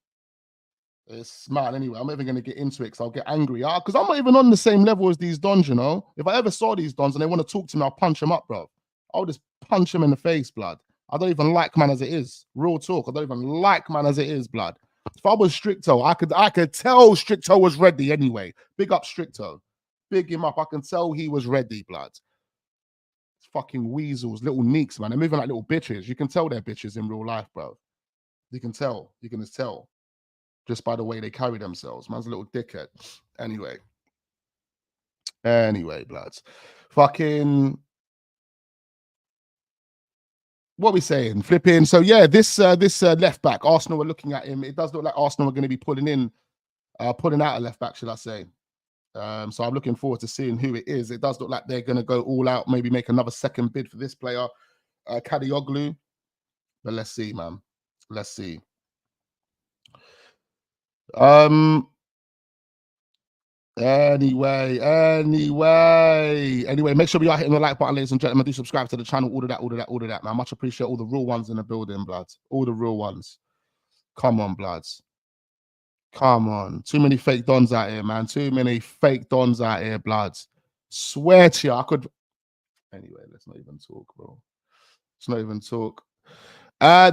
It's mad. Anyway, I'm not even going to get into it because I'll get angry. Because I'm not even on the same level as these dons, you know? If I ever saw these dons and they want to talk to me, I'll punch them up, bro. I'll just punch them in the face, blood. I don't even like man as it is. Real talk. I don't even like man as it is, blood. If I was Stricto, I could tell Stricto was ready anyway. Big up Stricto. Big him up. I can tell he was ready, blood. Fucking weasels, little neeks, man. They're moving like little bitches. You can tell they're bitches in real life, bro. You can tell. You can just tell. Just by the way they carry themselves. Man's a little dickhead. Anyway, bloods. Fucking... What are we saying? Flipping. So, yeah, this left back, Arsenal are looking at him. It does look like Arsenal are going to be pulling out a left back, should I say. So I'm looking forward to seeing who it is. It does look like they're going to go all out, maybe make another second bid for this player, Kadioglu. But let's see, man. Let's see. Anyway, make sure we are hitting the like button, ladies and gentlemen. Do subscribe to the channel. All of that, man. Much appreciate all the real ones in the building, bloods. All the real ones. Come on, bloods. Come on. Too many fake dons out here, man. Too many fake dons out here, bloods. Swear to you, I could... Anyway, let's not even talk, bro. Let's not even talk.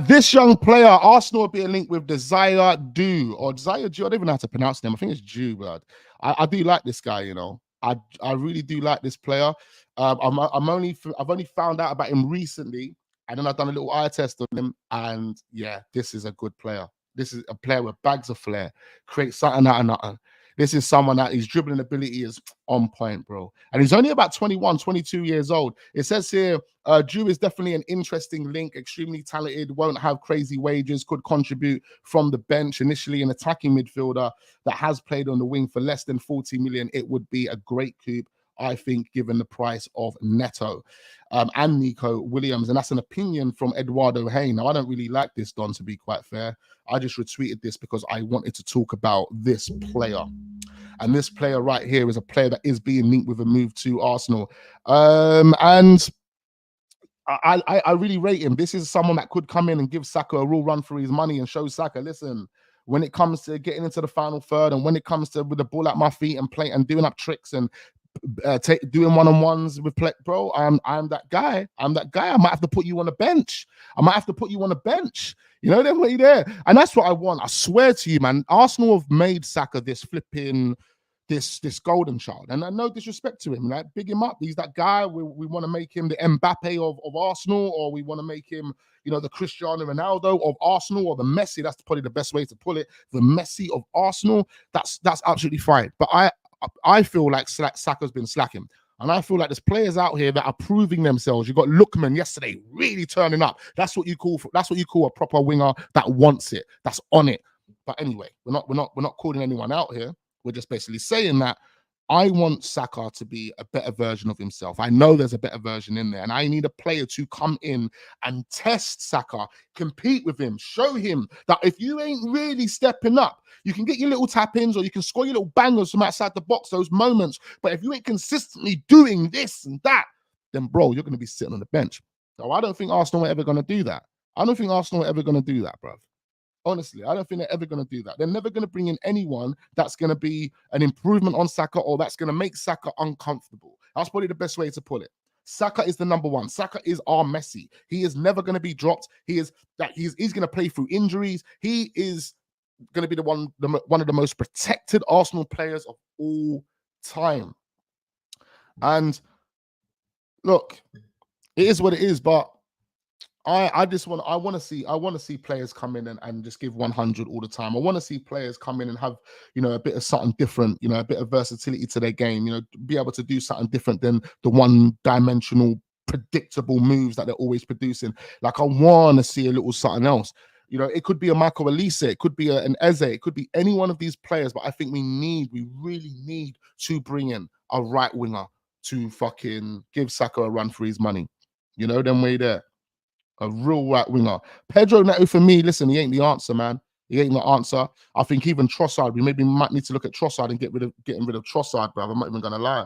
This young player, Arsenal will be linked with Desire Du or Desire Ju. I don't even know how to pronounce him. I think it's Ju, blood. I do like this guy, you know. I really do like this player. I've only found out about him recently, and then I've done a little eye test on him, and yeah, this is a good player. This is a player with bags of flair, creates something out of nothing. This is someone that his dribbling ability is on point, bro. And he's only about 21, 22 years old. It says here, Drew is definitely an interesting link, extremely talented, won't have crazy wages, could contribute from the bench. Initially an attacking midfielder that has played on the wing for less than 40 million. It would be a great coup, I think, given the price of Neto and Nico Williams. And that's an opinion from Eduardo Hayne. Now, I don't really like this, Don, to be quite fair. I just retweeted this because I wanted to talk about this player. And this player right here is a player that is being linked with a move to Arsenal. And I really rate him. This is someone that could come in and give Saka a real run for his money and show Saka, listen, when it comes to getting into the final third and when it comes to with the ball at my feet and play and doing up tricks and doing one-on-ones with play, bro, I'm that guy. I'm that guy. I might have to put you on the bench. You know, then way there. And that's what I want. I swear to you, man. Arsenal have made Saka this flipping this golden child. And no disrespect to him, like, big him up. He's that guy. We want to make him the Mbappe of Arsenal, or we want to make him, you know, the Cristiano Ronaldo of Arsenal, or the Messi. That's probably the best way to put it. The Messi of Arsenal. That's absolutely fine. But I feel like Saka's been slacking. And I feel like there's players out here that are proving themselves. You got Lookman yesterday really turning up. That's what you call a proper winger that wants it, that's on it. But anyway, we're not calling anyone out here. We're just basically saying that I want Saka to be a better version of himself. I know there's a better version in there, and I need a player to come in and test Saka, compete with him, show him that if you ain't really stepping up, you can get your little tap-ins or you can score your little bangers from outside the box, those moments. But if you ain't consistently doing this and that, then, bro, you're going to be sitting on the bench. So I don't think Arsenal are ever going to do that. Bro. Honestly, I don't think they're ever going to do that. They're never going to bring in anyone that's going to be an improvement on Saka or that's going to make Saka uncomfortable. That's probably the best way to put it. Saka is the number one. Saka is our Messi. He is never going to be dropped. He's going to play through injuries. He is going to be one of the most protected Arsenal players of all time. And look, it is what it is, but I want to see players come in and just give 100 all the time. I want to see players come in and have, a bit of something different, a bit of versatility to their game, be able to do something different than the one-dimensional predictable moves that they're always producing. Like, I want to see a little something else. It could be a Michael Elise, it could be an Eze, it could be any one of these players, but I think we really need to bring in a right winger to fucking give Saka a run for his money. Then way there. A real right winger. Pedro Neto, for me, listen, he ain't the answer, man. He ain't the answer. I think even Trossard, we maybe might need to look at Trossard and getting rid of Trossard, bruv. I'm not even gonna lie.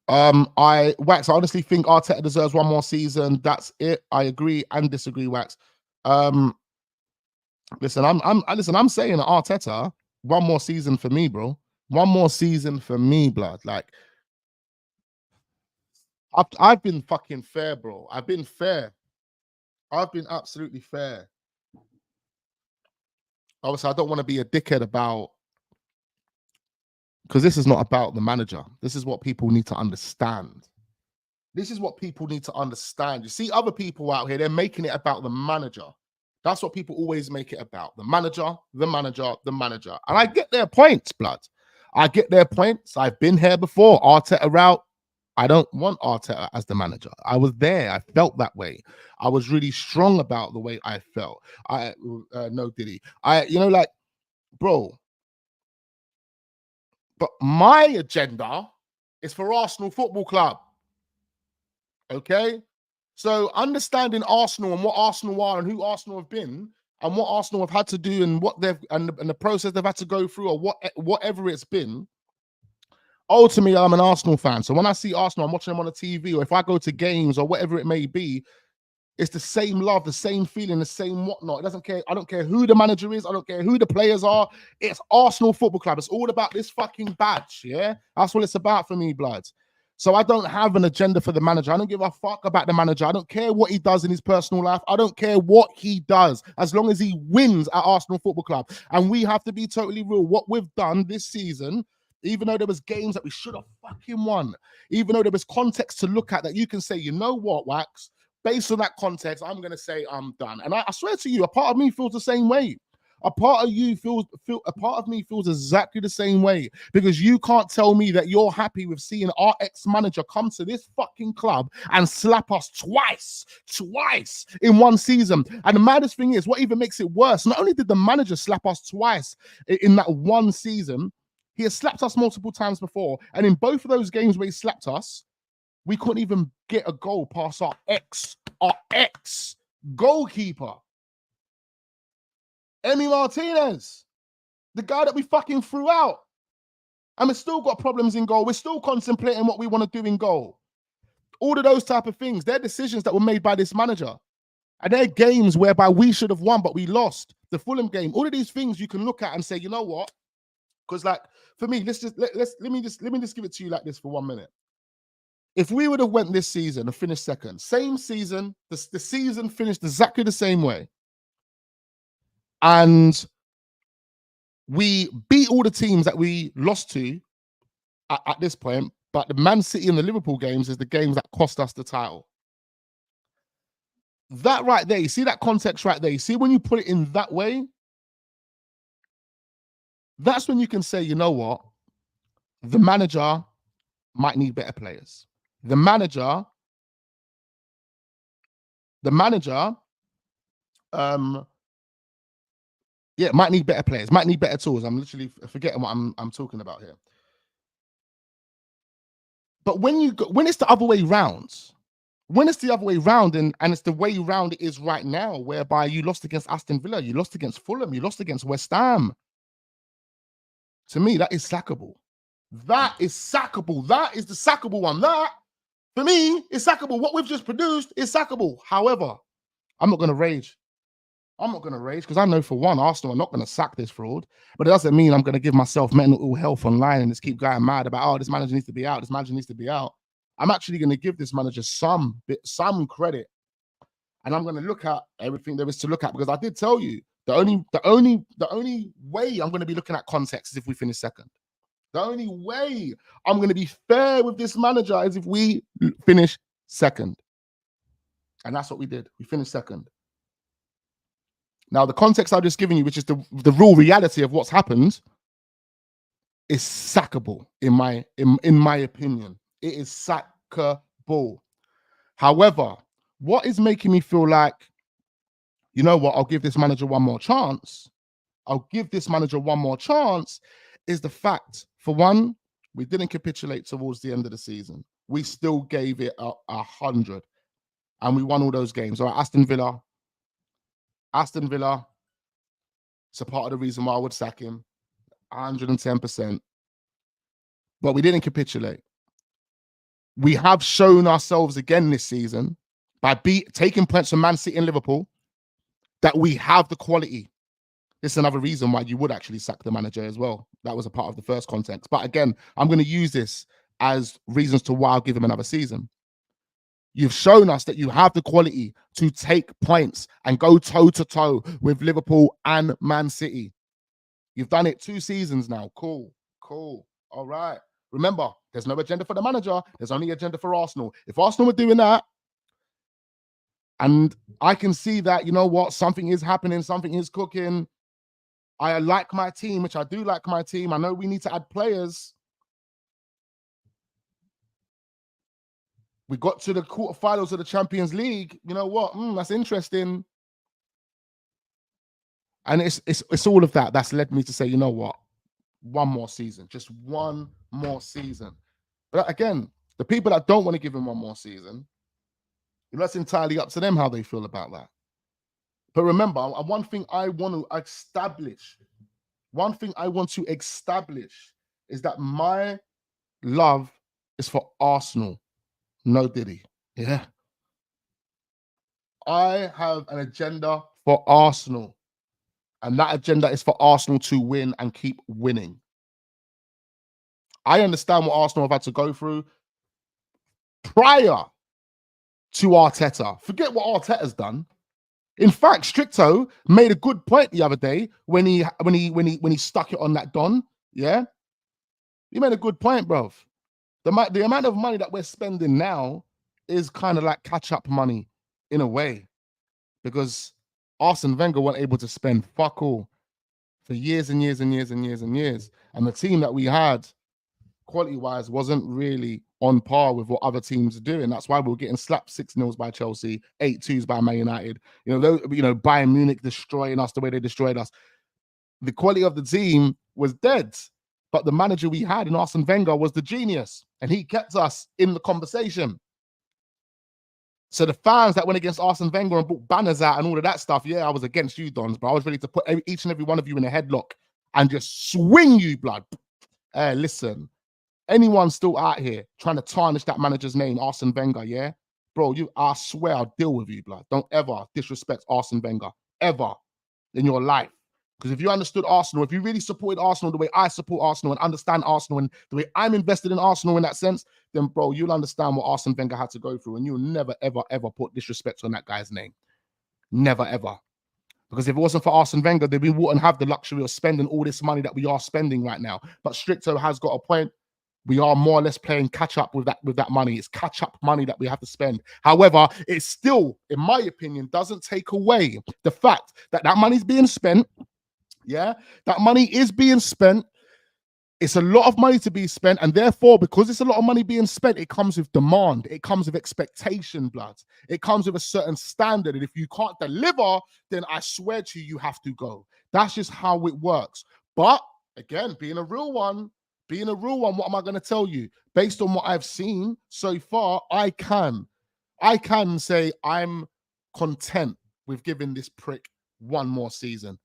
I honestly think Arteta deserves one more season. That's it. I agree and disagree, Wax. Listen, I'm saying Arteta, one more season for me, bro. One more season for me, blood. Like, I've been fucking fair, bro. I've been fair. I've been absolutely fair. Obviously, I don't want to be a dickhead about, because this is not about the manager. This is what people need to understand. This is what people need to understand. You see other people out here, they're making it about the manager. That's what people always make it about. The manager, the manager, the manager. And I get their points, blood. I get their points. I've been here before. Arteta out. I don't want Arteta as the manager. I was there. I felt that way. I was really strong about the way I felt. No, Diddy. Like, bro. But my agenda is for Arsenal Football Club. Okay? So understanding Arsenal and what Arsenal are and who Arsenal have been and what Arsenal have had to do and what they've and the process they've had to go through or whatever it's been. Ultimately, I'm an Arsenal fan. So when I see Arsenal, I'm watching them on the TV, or if I go to games or whatever it may be, it's the same love, the same feeling, the same whatnot. It doesn't care. I don't care who the manager is. I don't care who the players are. It's Arsenal Football Club. It's all about this fucking badge. Yeah, that's what it's about for me, blood. So I don't have an agenda for the manager. I don't give a fuck about the manager. I don't care what he does in his personal life. I don't care what he does as long as he wins at Arsenal Football Club. And we have to be totally real. What we've done this season, even though there was games that we should have fucking won, even though there was context to look at that you can say, you know what, Wax, based on that context, I'm going to say I'm done. And I swear to you, a part of me feels the same way. A part of me feels exactly the same way, because you can't tell me that you're happy with seeing our ex-manager come to this fucking club and slap us twice in one season. And the maddest thing is, what even makes it worse, not only did the manager slap us twice in that one season, he has slapped us multiple times before. And in both of those games where he slapped us, we couldn't even get a goal past our ex goalkeeper. Emi Martinez, the guy that we fucking threw out. And we've still got problems in goal. We're still contemplating what we want to do in goal. All of those type of things, they're decisions that were made by this manager. And they're games whereby we should have won, but we lost. The Fulham game, all of these things you can look at and say, you know what? Because, like, for me, let me just give it to you like this for 1 minute. If we would have went this season and finished second, same season, the season finished exactly the same way, and we beat all the teams that we lost to at this point, but the Man City and the Liverpool games is the games that cost us the title. That right there, you see that context right there? You see when you put it in that way, that's when you can say, you know what? The manager might need better players. The manager, yeah, might need better players, might need better tools. I'm literally forgetting what I'm talking about here. But when it's the other way round, and it's the way round it is right now, whereby you lost against Aston Villa, you lost against Fulham, you lost against West Ham. To me, that is sackable. That is sackable. That is the sackable one. That, for me, is sackable. What we've just produced is sackable. However, I'm not going to rage. Because I know, for one, Arsenal are not going to sack this fraud. But it doesn't mean I'm going to give myself mental ill health online and just keep going mad about, oh, this manager needs to be out. This manager needs to be out. I'm actually going to give this manager some credit. And I'm going to look at everything there is to look at, because I did tell you, the only way I'm going to be looking at context is if we finish second. The only way I'm going to be fair with this manager is if we finish second. And that's what we did. We finished second. Now, the context I've just given you, which is the real reality of what's happened, is sackable, in my opinion. It is sackable. However, what is making me feel like, you know what, I'll give this manager one more chance. I'll give this manager one more chance is the fact, for one, we didn't capitulate towards the end of the season. We still gave it 100. And we won all those games. All right, Aston Villa, it's a part of the reason why I would sack him, 110%. But we didn't capitulate. We have shown ourselves again this season by taking points from Man City and Liverpool that we have the quality. This is another reason why you would actually sack the manager as well. That was a part of the first context. But again, I'm going to use this as reasons to why I'll give him another season. You've shown us that you have the quality to take points and go toe-to-toe with Liverpool and Man City. You've done it 2 seasons now. Cool. All right. Remember, there's no agenda for the manager. There's only agenda for Arsenal. If Arsenal were doing that, and I can see that, you know what, something is happening, something is cooking. I like my team, which I do like my team. I know we need to add players. We got to the quarterfinals of the Champions League. You know what? That's interesting. And it's all of that that's led me to say, you know what? One more season. Just one more season. But again, the people that don't want to give him one more season, that's entirely up to them how they feel about that. But remember, one thing I want to establish is that my love is for Arsenal. No Diddy. Yeah. I have an agenda for Arsenal. And that agenda is for Arsenal to win and keep winning. I understand what Arsenal have had to go through prior to Arteta. Forget what Arteta's done. In fact, Stricto made a good point the other day when he stuck it on that Don. Yeah, he made a good point, bro. The amount of money that we're spending now is kind of like catch-up money in a way, because Arsene Wenger weren't able to spend fuck all for years and years and years and years and years, and the team that we had, quality-wise, wasn't really on par with what other teams are doing. That's why we were getting slapped 6-0 by Chelsea, 8-2s by Man United. Bayern Munich destroying us the way they destroyed us. The quality of the team was dead, but the manager we had in Arsene Wenger was the genius, and he kept us in the conversation. So the fans that went against Arsene Wenger and brought banners out and all of that stuff, yeah, I was against you, Dons, but I was ready to put each and every one of you in a headlock and just swing you, blood. Listen, anyone still out here trying to tarnish that manager's name, Arsene Wenger, yeah? Bro, I swear I'll deal with you, blood. Don't ever disrespect Arsene Wenger, ever in your life. Because if you understood Arsenal, if you really supported Arsenal the way I support Arsenal and understand Arsenal and the way I'm invested in Arsenal in that sense, then, bro, you'll understand what Arsene Wenger had to go through, and you'll never, ever, ever put disrespect on that guy's name. Never, ever. Because if it wasn't for Arsene Wenger, then we wouldn't have the luxury of spending all this money that we are spending right now. But Stricto has got a point. We are more or less playing catch-up with that money. It's catch-up money that we have to spend. However, it still, in my opinion, doesn't take away the fact that that money's being spent. Yeah, that money is being spent. It's a lot of money to be spent, and therefore, because it's a lot of money being spent, it comes with demand. It comes with expectation, blood. It comes with a certain standard, and if you can't deliver, then I swear to you, you have to go. That's just how it works. But again, being a real one, what am I going to tell you? Based on what I've seen so far, I can say I'm content with giving this prick one more season.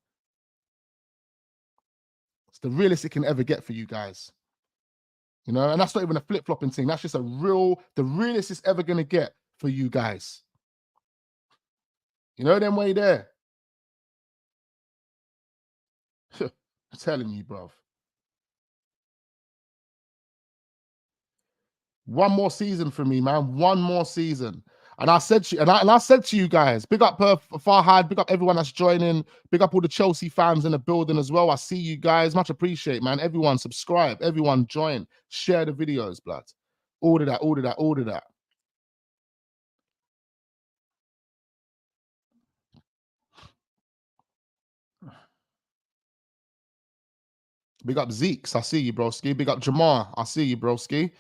It's the realest it can ever get for you guys. And that's not even a flip-flopping thing. That's just the realest it's ever going to get for you guys. Them way there. I'm telling you, bruv. One more season for me, man. One more season. And I said to you, and I said to you guys, big up Farhad, big up everyone that's joining, big up all the Chelsea fans in the building as well. I see you guys, much appreciate, man. Everyone subscribe, everyone join, share the videos, blood. All of that, all of that, all of that. Big up Zeeks, I see you, broski. Big up Jamar, I see you, broski.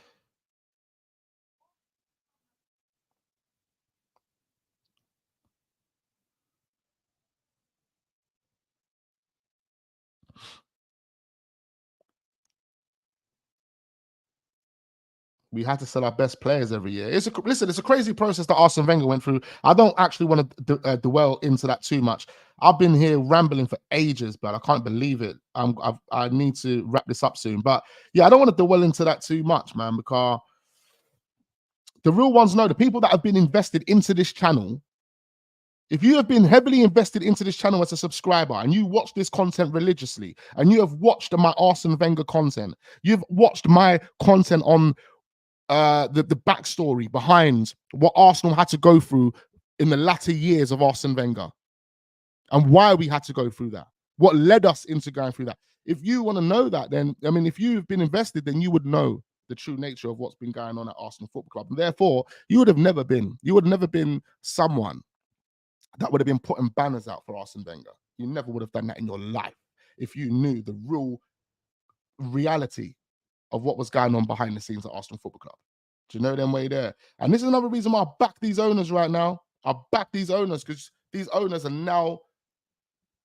We had to sell our best players every year. Listen, it's a crazy process that Arsene Wenger went through. I don't actually want to dwell into that too much. I've been here rambling for ages, but I can't believe it. I need to wrap this up soon. But yeah, I don't want to dwell into that too much, man, because the real ones know, the people that have been invested into this channel. If you have been heavily invested into this channel as a subscriber and you watch this content religiously and you have watched my Arsene Wenger content, you've watched my content on the backstory behind what Arsenal had to go through in the latter years of Arsene Wenger and why we had to go through that, what led us into going through that. If you want to know that, then I mean, if you've been invested, then you would know the true nature of what's been going on at Arsenal Football Club. And therefore, you would have never been someone that would have been putting banners out for Arsene Wenger. You never would have done that in your life if you knew the real reality of what was going on behind the scenes at Arsenal Football Club. Do you know them way there? And this is another reason why I back these owners right now. I back these owners because these owners are now,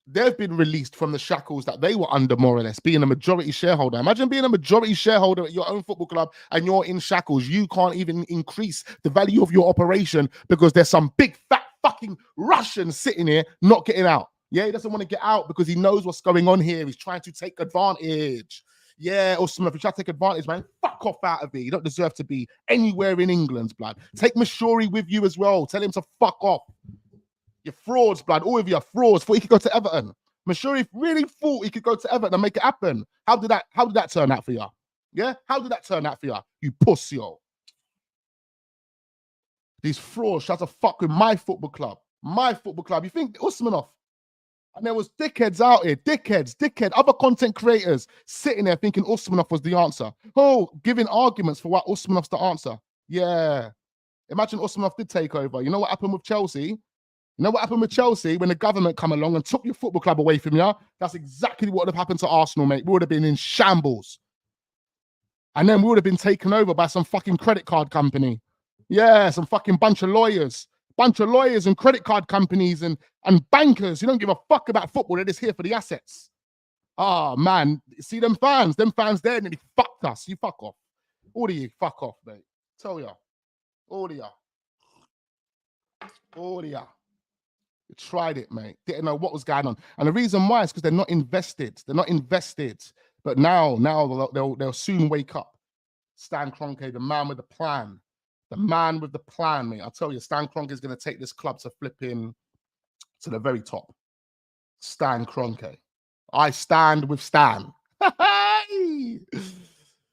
they've been released from the shackles that they were under, more or less, being a majority shareholder. Imagine being a majority shareholder at your own football club and you're in shackles. You can't even increase the value of your operation because there's some big fat fucking Russian sitting here not getting out. Yeah, he doesn't want to get out because he knows what's going on here. He's trying to take advantage. Yeah, Osimhen, if you try to take advantage, man, fuck off out of it. You don't deserve to be anywhere in England's blood. Take Mashori with you as well. Tell him to fuck off. You're frauds, blood. All of you are frauds. Thought he could go to Everton. Mashori really thought he could go to Everton and make it happen. How did that turn out for you? Yeah? How did that turn out for you? You pussy, yo. These frauds try to fuck with my football club. My football club. You think Osimhen? And there was dickheads out here, dickhead, other content creators sitting there thinking Osimhen was the answer. Oh, giving arguments for why Osimhen's the answer. Yeah. Imagine Osimhen did take over. You know what happened with Chelsea? You know what happened with Chelsea when the government come along and took your football club away from you? That's exactly what would have happened to Arsenal, mate. We would have been in shambles. And then we would have been taken over by some fucking credit card company. Yeah, some fucking bunch of lawyers and credit card companies and bankers who don't give a fuck about football. They're just here for the assets. Oh, man. See them fans there nearly fucked us. You fuck off. All of you, fuck off, mate. Tell ya. All of ya. All of ya. You tried it, mate. Didn't know what was going on. And the reason why is because they're not invested. They're not invested. But now they'll soon wake up. Stan Kroenke, the man with the plan. The man with the plan, mate. I'll tell you, Stan Kroenke is going to take this club to flipping to the very top. Stan Kroenke. I stand with Stan.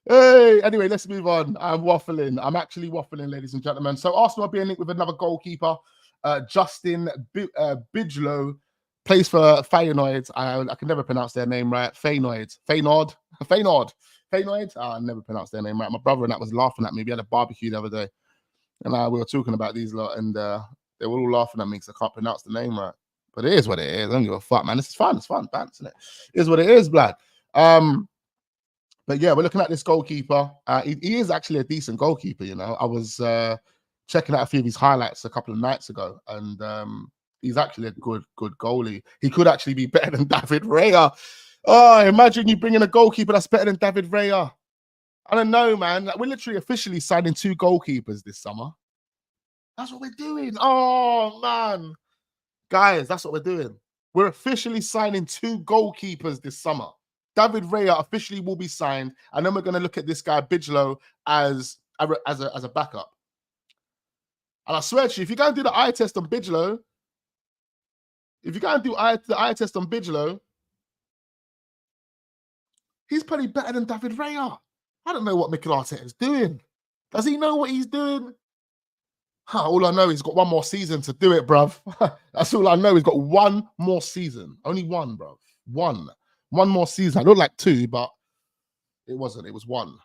Hey, anyway, let's move on. I'm waffling. I'm actually waffling, ladies and gentlemen. So Arsenal are being linked with another goalkeeper. Justin Bijlow plays for Feyenoord. I can never pronounce their name right. Feyenoord. I never pronounced their name right. My brother and that was laughing at me. We had a barbecue the other day. And we were talking about these lot, and they were all laughing at me because I can't pronounce the name right. But it is what it is. I don't give a fuck, man. This is fun. It's fun, pants, isn't it? It is what it is, blood. But yeah, we're looking at this goalkeeper. He is actually a decent goalkeeper, you know. I was checking out a few of his highlights a couple of nights ago, and he's actually a good goalie. He could actually be better than David Raya. Oh, imagine you bringing a goalkeeper that's better than David Raya. I don't know, man. Like, we're literally officially signing 2 goalkeepers this summer. That's what we're doing. Oh, man. Guys, that's what we're doing. We're officially signing 2 goalkeepers this summer. David Raya officially will be signed, and then we're going to look at this guy, Bijlow, as a backup. And I swear to you, if you go and do the eye test on Bijlow, he's probably better than David Raya. I don't know what Mikel Arteta is doing. Does he know what he's doing? All I know, he's got one more season to do it, bruv. That's all I know. He's got one more season. Only one, bruv. One. One more season. I looked like two, but it wasn't. It was one.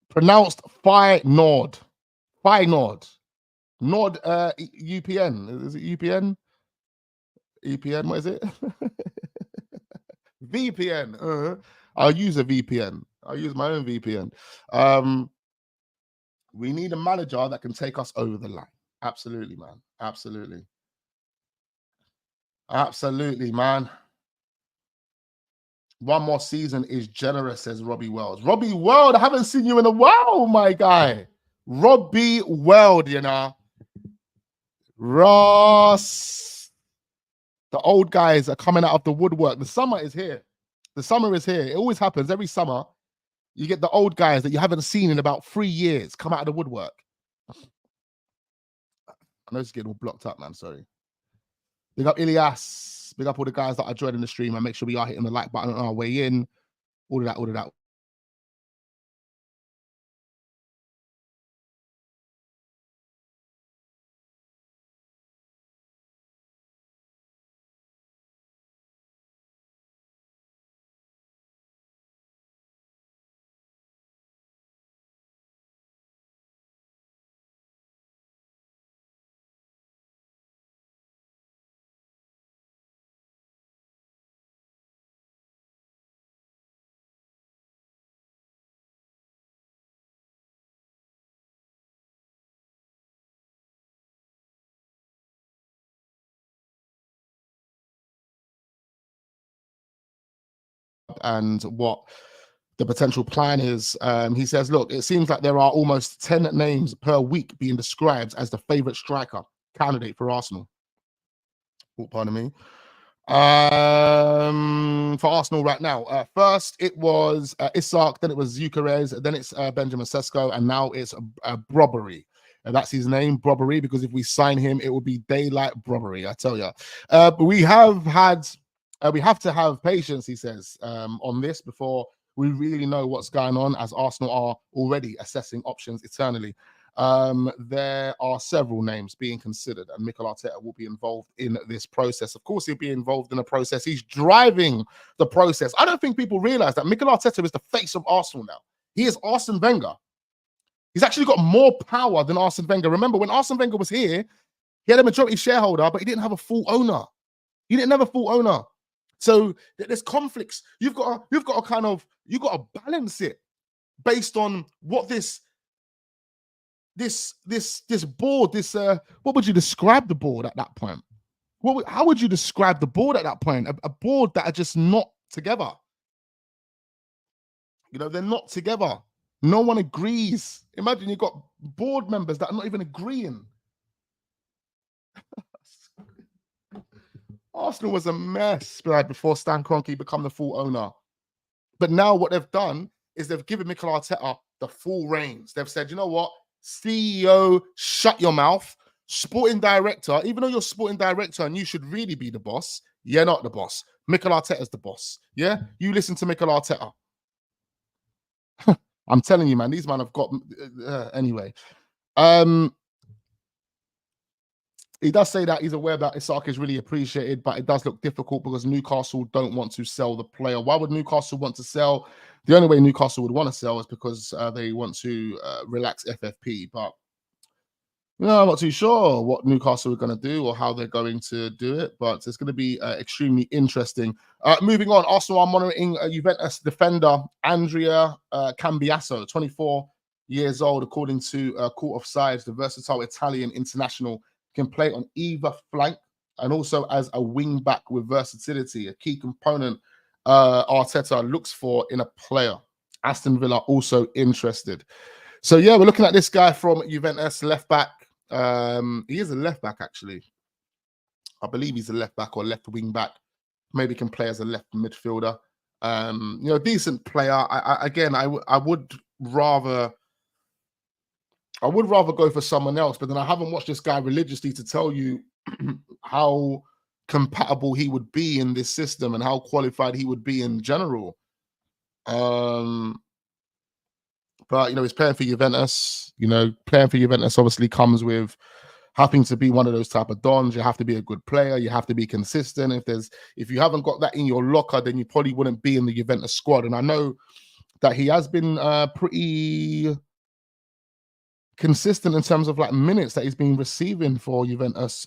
Pronounced Feyenoord. Feyenoord. Nord UPN. Is it UPN? EPN, what is it? VPN. I'll use a VPN. I'll use my own VPN. We need a manager that can take us over the line. Absolutely, man. Absolutely. Absolutely, man. One more season is generous, says Robbie Wells. Robbie World, I haven't seen you in a while, my guy. Robbie World, you know. Ross. The old guys are coming out of the woodwork. The summer is here. The summer is here. It always happens every summer. You get the old guys that you haven't seen in about 3 years come out of the woodwork. I know it's getting all blocked up, man. Sorry. Big up Ilias. Big up all the guys that are joining the stream, and make sure we are hitting the like button on our way in. All of that, all of that. And what the potential plan is. He says, look, it seems like there are almost 10 names per week being described as the favorite striker candidate for Arsenal. Oh, pardon me. For Arsenal right now, first it was Isak, then it was Gyökeres, then it's Benjamin Sesko, and now it's Brobbery. And that's his name, Brobbery, because if we sign him, it will be daylight Brobbery, I tell you. But we have to have patience, he says, on this before we really know what's going on, as Arsenal are already assessing options eternally. There are several names being considered, and Mikel Arteta will be involved in this process. Of course, he'll be involved in the process. He's driving the process. I don't think people realize that Mikel Arteta is the face of Arsenal now. He is Arsene Wenger. He's actually got more power than Arsene Wenger. Remember, when Arsene Wenger was here, he had a majority shareholder, but he didn't have a full owner. He didn't have a full owner. So there's conflicts. You've got to balance it based on what this board, what would you describe the board at that point? How would you describe the board at that point? A board that are just not together. You know, they're not together. No one agrees. Imagine you've got board members that are not even agreeing. Arsenal was a mess before Stan Kroenke become the full owner. But now what they've done is they've given Mikel Arteta the full reins. They've said, you know what? CEO, shut your mouth. Sporting director, even though you're sporting director and you should really be the boss, you're not the boss. Mikel Arteta's the boss. Yeah? You listen to Mikel Arteta. I'm telling you, man, these men have got... anyway. He does say that he's aware that Isak is really appreciated, but it does look difficult because Newcastle don't want to sell the player. Why would Newcastle want to sell? The only way Newcastle would want to sell is because they want to relax FFP. But I'm not too sure what Newcastle are going to do or how they're going to do it. But it's going to be extremely interesting. Moving on, Arsenal are monitoring Juventus defender Andrea Cambiasso, 24 years old, according to Court of Sides. The versatile Italian international can play on either flank and also as a wing back with versatility, a key component Arteta looks for in a player. Aston Villa also interested. So yeah, we're looking at this guy from Juventus, left back. He is a left back, actually. I believe he's a left back or left wing back. Maybe can play as a left midfielder. Decent player. I would rather go for someone else, but then I haven't watched this guy religiously to tell you how compatible he would be in this system and how qualified he would be in general. But, he's playing for Juventus. Playing for Juventus obviously comes with having to be one of those type of dons. You have to be a good player. You have to be consistent. If you haven't got that in your locker, then you probably wouldn't be in the Juventus squad. And I know that he has been pretty consistent in terms of like minutes that he's been receiving for Juventus.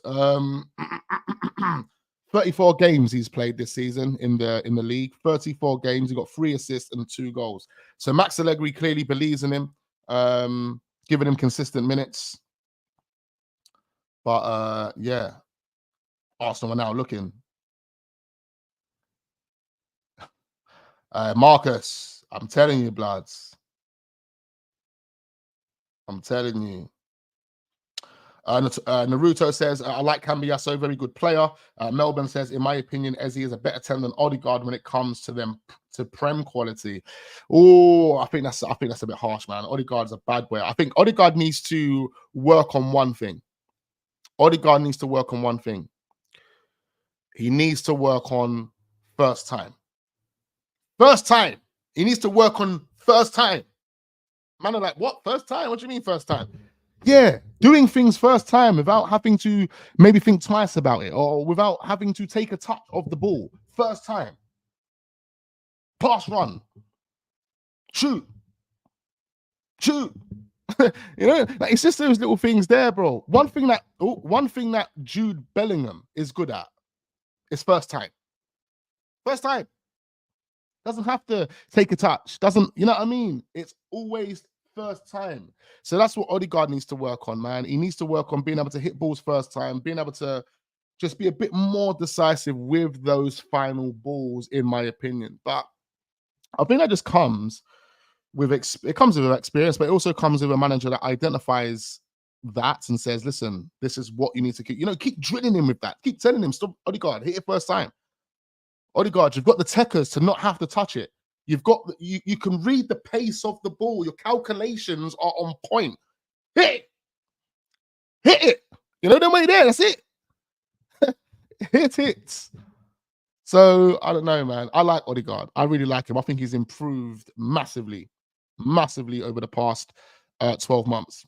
34 games he's played this season in the league. 34 games. He got 3 assists and 2 goals. So Max Allegri clearly believes in him, giving him consistent minutes. But yeah, Arsenal are now looking. Marcus, I'm telling you, bloods. I'm telling you. Naruto says, I like Cambiasso, very good player. Melbourne says, in my opinion, Eze is a better talent than Odegaard when it comes to Prem quality. Oh, I think that's a bit harsh, man. Odegaard's a bad boy. I think Odegaard needs to work on one thing. He needs to work on first time. He needs to work on first time. Man are like, what? First time? What do you mean first time? Yeah, doing things first time without having to maybe think twice about it, or without having to take a touch of the ball. First time. Pass, run. Shoot. Like, it's just those little things there, bro. One thing that Jude Bellingham is good at is first time. First time. Doesn't have to take a touch. Doesn't, you know what I mean? It's always first time. So that's what Odegaard needs to work on, man. He needs to work on being able to hit balls first time, being able to just be a bit more decisive with those final balls, in my opinion. But I think that just comes with experience, but it also comes with a manager that identifies that and says, listen, this is what you need to keep drilling him with that. Keep telling him, stop, Odegaard, hit it first time. Odegaard, you've got the techers to not have to touch it. You've got you can read the pace of the ball. Your calculations are on point. Hit it. Then wait there. That's it. Hit it. So I don't know, man. I like Odegaard. I really like him. I think he's improved massively over the past 12 months.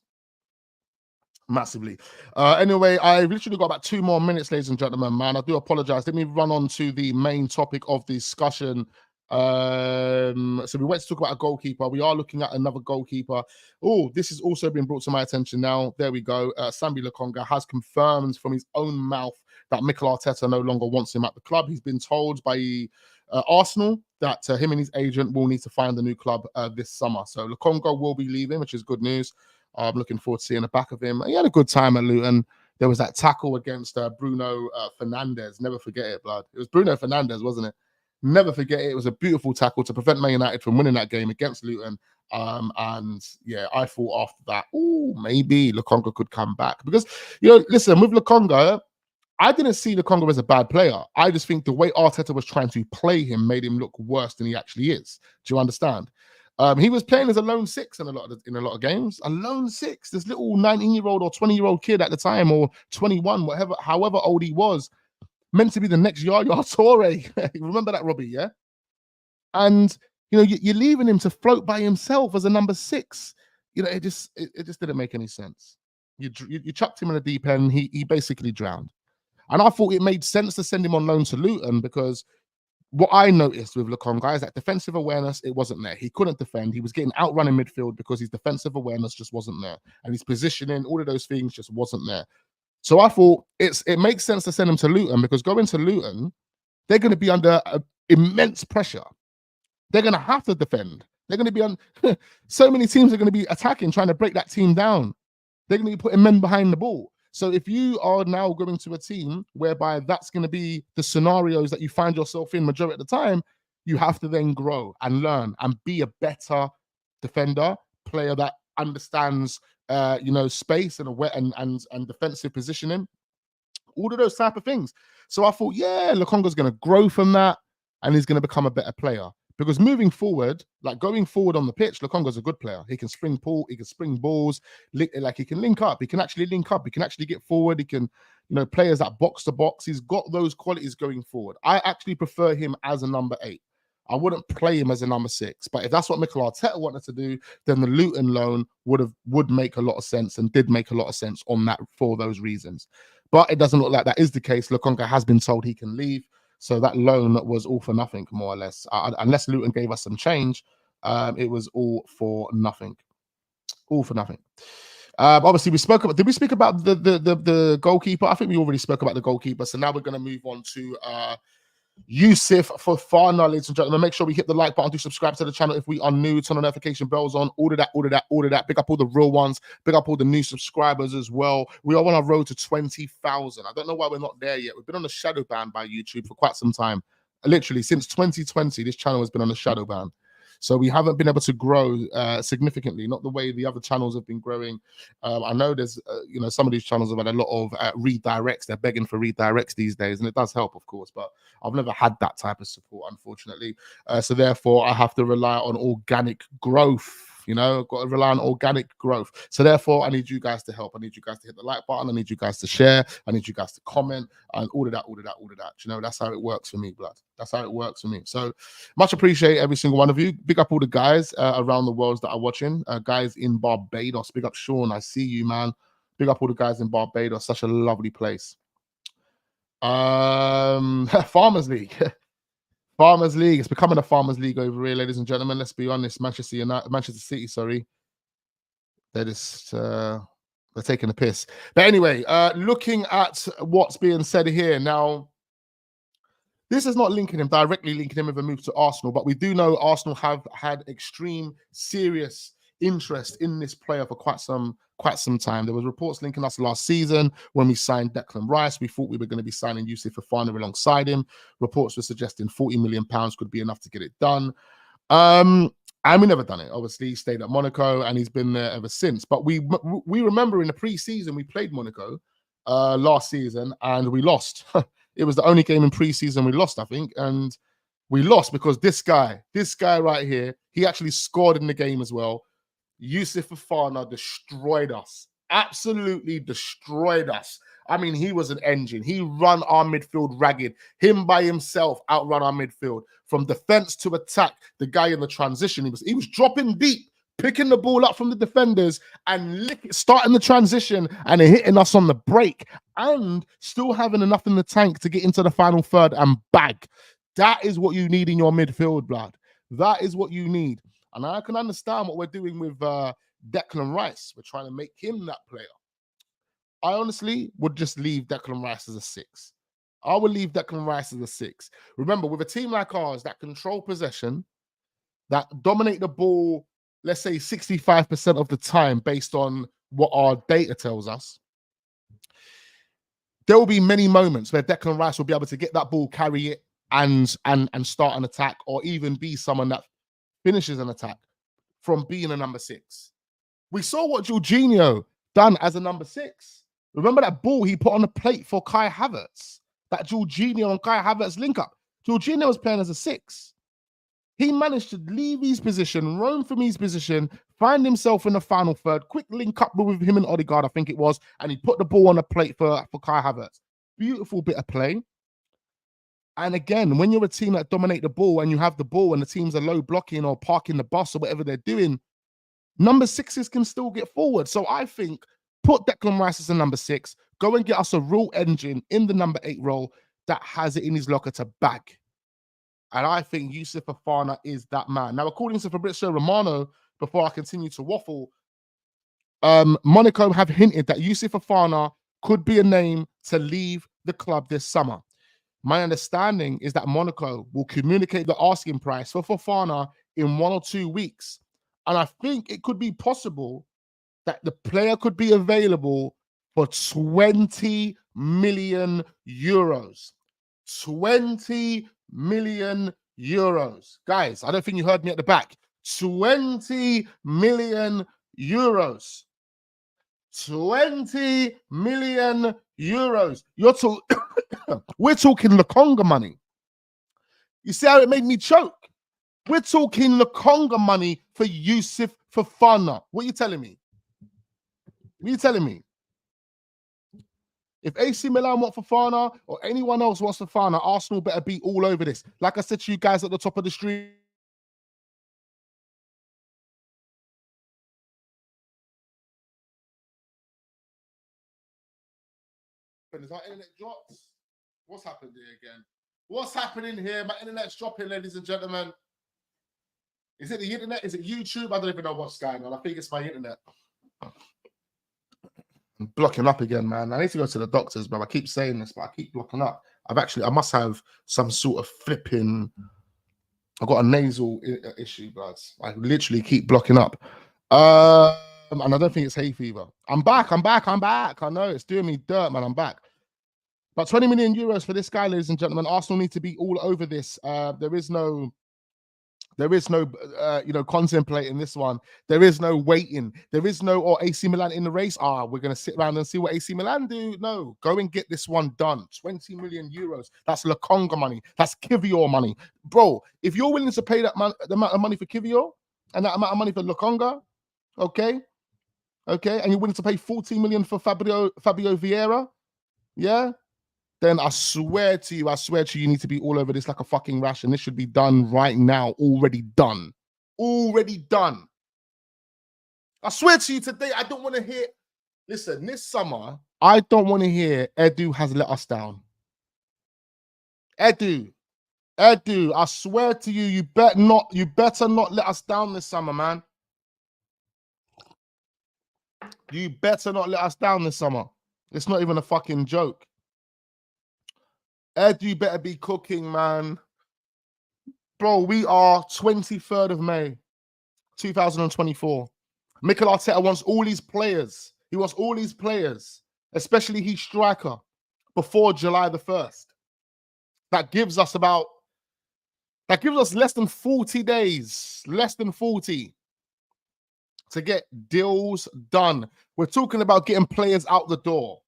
Massively. Anyway, I've literally got about 2 more minutes, ladies and gentlemen, man. I do apologize. Let me run on to the main topic of discussion. So we went to talk about a goalkeeper. We are looking at another goalkeeper. Oh, this has also been brought to my attention now. There we go. Sambi Lokonga has confirmed from his own mouth that Mikel Arteta no longer wants him at the club. He's been told by Arsenal that him and his agent will need to find a new club this summer. So Lokonga will be leaving, which is good news. I'm looking forward to seeing the back of him. He had a good time at Luton. There was that tackle against Bruno Fernandes. Never forget it, blood. It was Bruno Fernandes, wasn't it? Never forget it. It was a beautiful tackle to prevent Man United from winning that game against Luton. And yeah, I thought after that, maybe Lokonga could come back. Because, listen, with Lokonga, I didn't see Lokonga as a bad player. I just think the way Arteta was trying to play him made him look worse than he actually is. Do you understand? He was playing as a lone 6 in a lot of games. A lone 6, this little 19-year-old or 20-year-old kid at the time, or 21, however old he was, meant to be the next Yaya Toure. Remember that, Robbie? Yeah. And you're leaving him to float by himself as a number 6. It just didn't make any sense. You chucked him in the deep end. He basically drowned. And I thought it made sense to send him on loan to Luton, because what I noticed with Lokonga is that defensive awareness, it wasn't there. He couldn't defend. He was getting outrun in midfield because his defensive awareness just wasn't there. And his positioning, all of those things just wasn't there. So I thought it makes sense to send him to Luton, because going to Luton, they're going to be under immense pressure. They're going to have to defend. They're going to be on so many teams are going to be attacking, trying to break that team down. They're going to be putting men behind the ball. So if you are now going to a team whereby that's going to be the scenarios that you find yourself in majority of the time, you have to then grow and learn and be a better defender, player that understands space and defensive positioning, all of those type of things. So I thought, yeah, Lokonga's going to grow from that and he's going to become a better player. Because moving forward, like going forward on the pitch, Lokonga's a good player. He can spring he can spring balls, like he can link up. He can actually link up. He can actually get forward. He can, players that box to box. He's got those qualities going forward. I actually prefer him as a number 8. I wouldn't play him as a number 6. But if that's what Mikel Arteta wanted to do, then the Luton loan would make a lot of sense and did make a lot of sense on that for those reasons. But it doesn't look like that is the case. Lokonga has been told he can leave. So that loan was all for nothing, more or less. Unless Luton gave us some change, it was all for nothing. All for nothing. Obviously, we spoke about. Did we speak about the goalkeeper? I think we already spoke about the goalkeeper. So now we're going to move on to Youssouf Fofana, ladies and gentlemen. Make sure we hit the like button, do subscribe to the channel if we are new, turn on notification bells on, order that. Pick up all the real ones, pick up all the new subscribers as well. We are on our road to 20,000. I don't know why we're not there yet. We've been on a shadow ban by YouTube for quite some time. Literally since 2020, this channel has been on a shadow ban. So we haven't been able to grow significantly, not the way the other channels have been growing. I know there's, some of these channels have had a lot of redirects. They're begging for redirects these days, and it does help, of course, but I've never had that type of support, unfortunately. So therefore, I have to rely on organic growth. I've got to rely on organic growth. So therefore, I need you guys to help. I need you guys to hit the like button. I need you guys to share. I need you guys to comment and all of that. That's how it works for me, blood. That's how it works for me. So much appreciate every single one of you. Big up all the guys around the world that are watching. Guys in Barbados. Big up Sean. I see you, man. Big up all the guys in Barbados. Such a lovely place. Farmers League. Farmers League. It's becoming a Farmers League over here, ladies and gentlemen. Let's be honest. Manchester City, sorry. They're just they're taking a piss. But anyway, looking at what's being said here now, this is not directly linking him with a move to Arsenal, but we do know Arsenal have had extreme, serious interest in this player for quite some time. There was reports linking us last season when we signed Declan Rice. We thought we were going to be signing Youssouf Fofana alongside him. Reports were suggesting £40 million could be enough to get it done. And we never done it. Obviously, he stayed at Monaco and he's been there ever since. But we remember in the pre-season, we played Monaco last season and we lost. It was the only game in pre-season we lost, I think. And we lost because this guy right here, he actually scored in the game as well. Youssouf Fofana destroyed us. Absolutely destroyed us. I mean, he was an engine. He ran our midfield ragged. Him by himself outrun our midfield. From defense to attack, the guy in the transition, he was dropping deep, picking the ball up from the defenders and starting the transition and hitting us on the break and still having enough in the tank to get into the final third and bag. That is what you need in your midfield, blood. That is what you need. And I can understand what we're doing with Declan Rice. We're trying to make him that player. I honestly would just leave Declan Rice as a 6. I would leave Declan Rice as a 6. Remember, with a team like ours that control possession, that dominate the ball, let's say 65% of the time based on what our data tells us, there will be many moments where Declan Rice will be able to get that ball, carry it, and start an attack, or even be someone that finishes an attack from being a number 6. We saw what Jorginho done as a number 6. Remember that ball he put on the plate for Kai Havertz? That Jorginho and Kai Havertz link up. Jorginho was playing as a 6. He managed to leave his position, roam from his position, find himself in the final third, quick link up with him and Odegaard, I think it was, and he put the ball on the plate for Kai Havertz. Beautiful bit of play. And again, when you're a team that dominate the ball and you have the ball and the teams are low blocking or parking the bus or whatever they're doing, number 6s can still get forward. So I think put Declan Rice as a number 6, go and get us a real engine in the number 8 role that has it in his locker to bag. And I think Youssouf Fofana is that man. Now, according to Fabrizio Romano, before I continue to waffle, Monaco have hinted that Youssouf Fofana could be a name to leave the club this summer. My understanding is that Monaco will communicate the asking price for Fofana in 1 or 2 weeks. And I think it could be possible that the player could be available for 20 million euros. 20 million euros. Guys, I don't think you heard me at the back. 20 million euros. 20 million euros. We're talking Lokonga money. You see how it made me choke? We're talking Lokonga money for Youssouf Fofana. What are you telling me? What are you telling me? If AC Milan want Fofana or anyone else wants Fofana, Arsenal better be all over this. Like I said to you guys at the top of the stream. Is our internet dropped? What's happened here again? What's happening here? My internet's dropping, ladies and gentlemen. Is it the internet? Is it YouTube? I don't even know what's going on. I think it's my internet. I'm blocking up again, man. I need to go to the doctors, bro. I keep saying this, but I keep blocking up. I must have some sort of flipping. I've got a nasal issue, bro. I literally keep blocking up. And I don't think it's hay fever. I'm back. I know it's doing me dirt, man. I'm back. But 20 million euros for this guy, ladies and gentlemen. Arsenal need to be all over this. There is no contemplating this one. There is no waiting. There is no, AC Milan in the race. We're going to sit around and see what AC Milan do. No, go and get this one done. 20 million euros. That's Lokonga money. That's Kivior money. Bro, if you're willing to pay the amount of money for Kivior and that amount of money for Lokonga, okay, and you're willing to pay 40 million for Fabio Vieira, yeah, then I swear to you, you need to be all over this like a fucking rash, and this should be done right now. Already done. I swear to you today, I don't want to hear. Listen, this summer, I don't want to hear Edu has let us down. Edu, I swear to you, you better not let us down this summer, man. You better not let us down this summer. It's not even a fucking joke. Edu better be cooking, man. Bro, we are 23rd of May, 2024. Mikel Arteta wants all these players. He wants all these players, especially his striker, before July the 1st. That gives us less than 40 days, less than 40 to get deals done. We're talking about getting players out the door.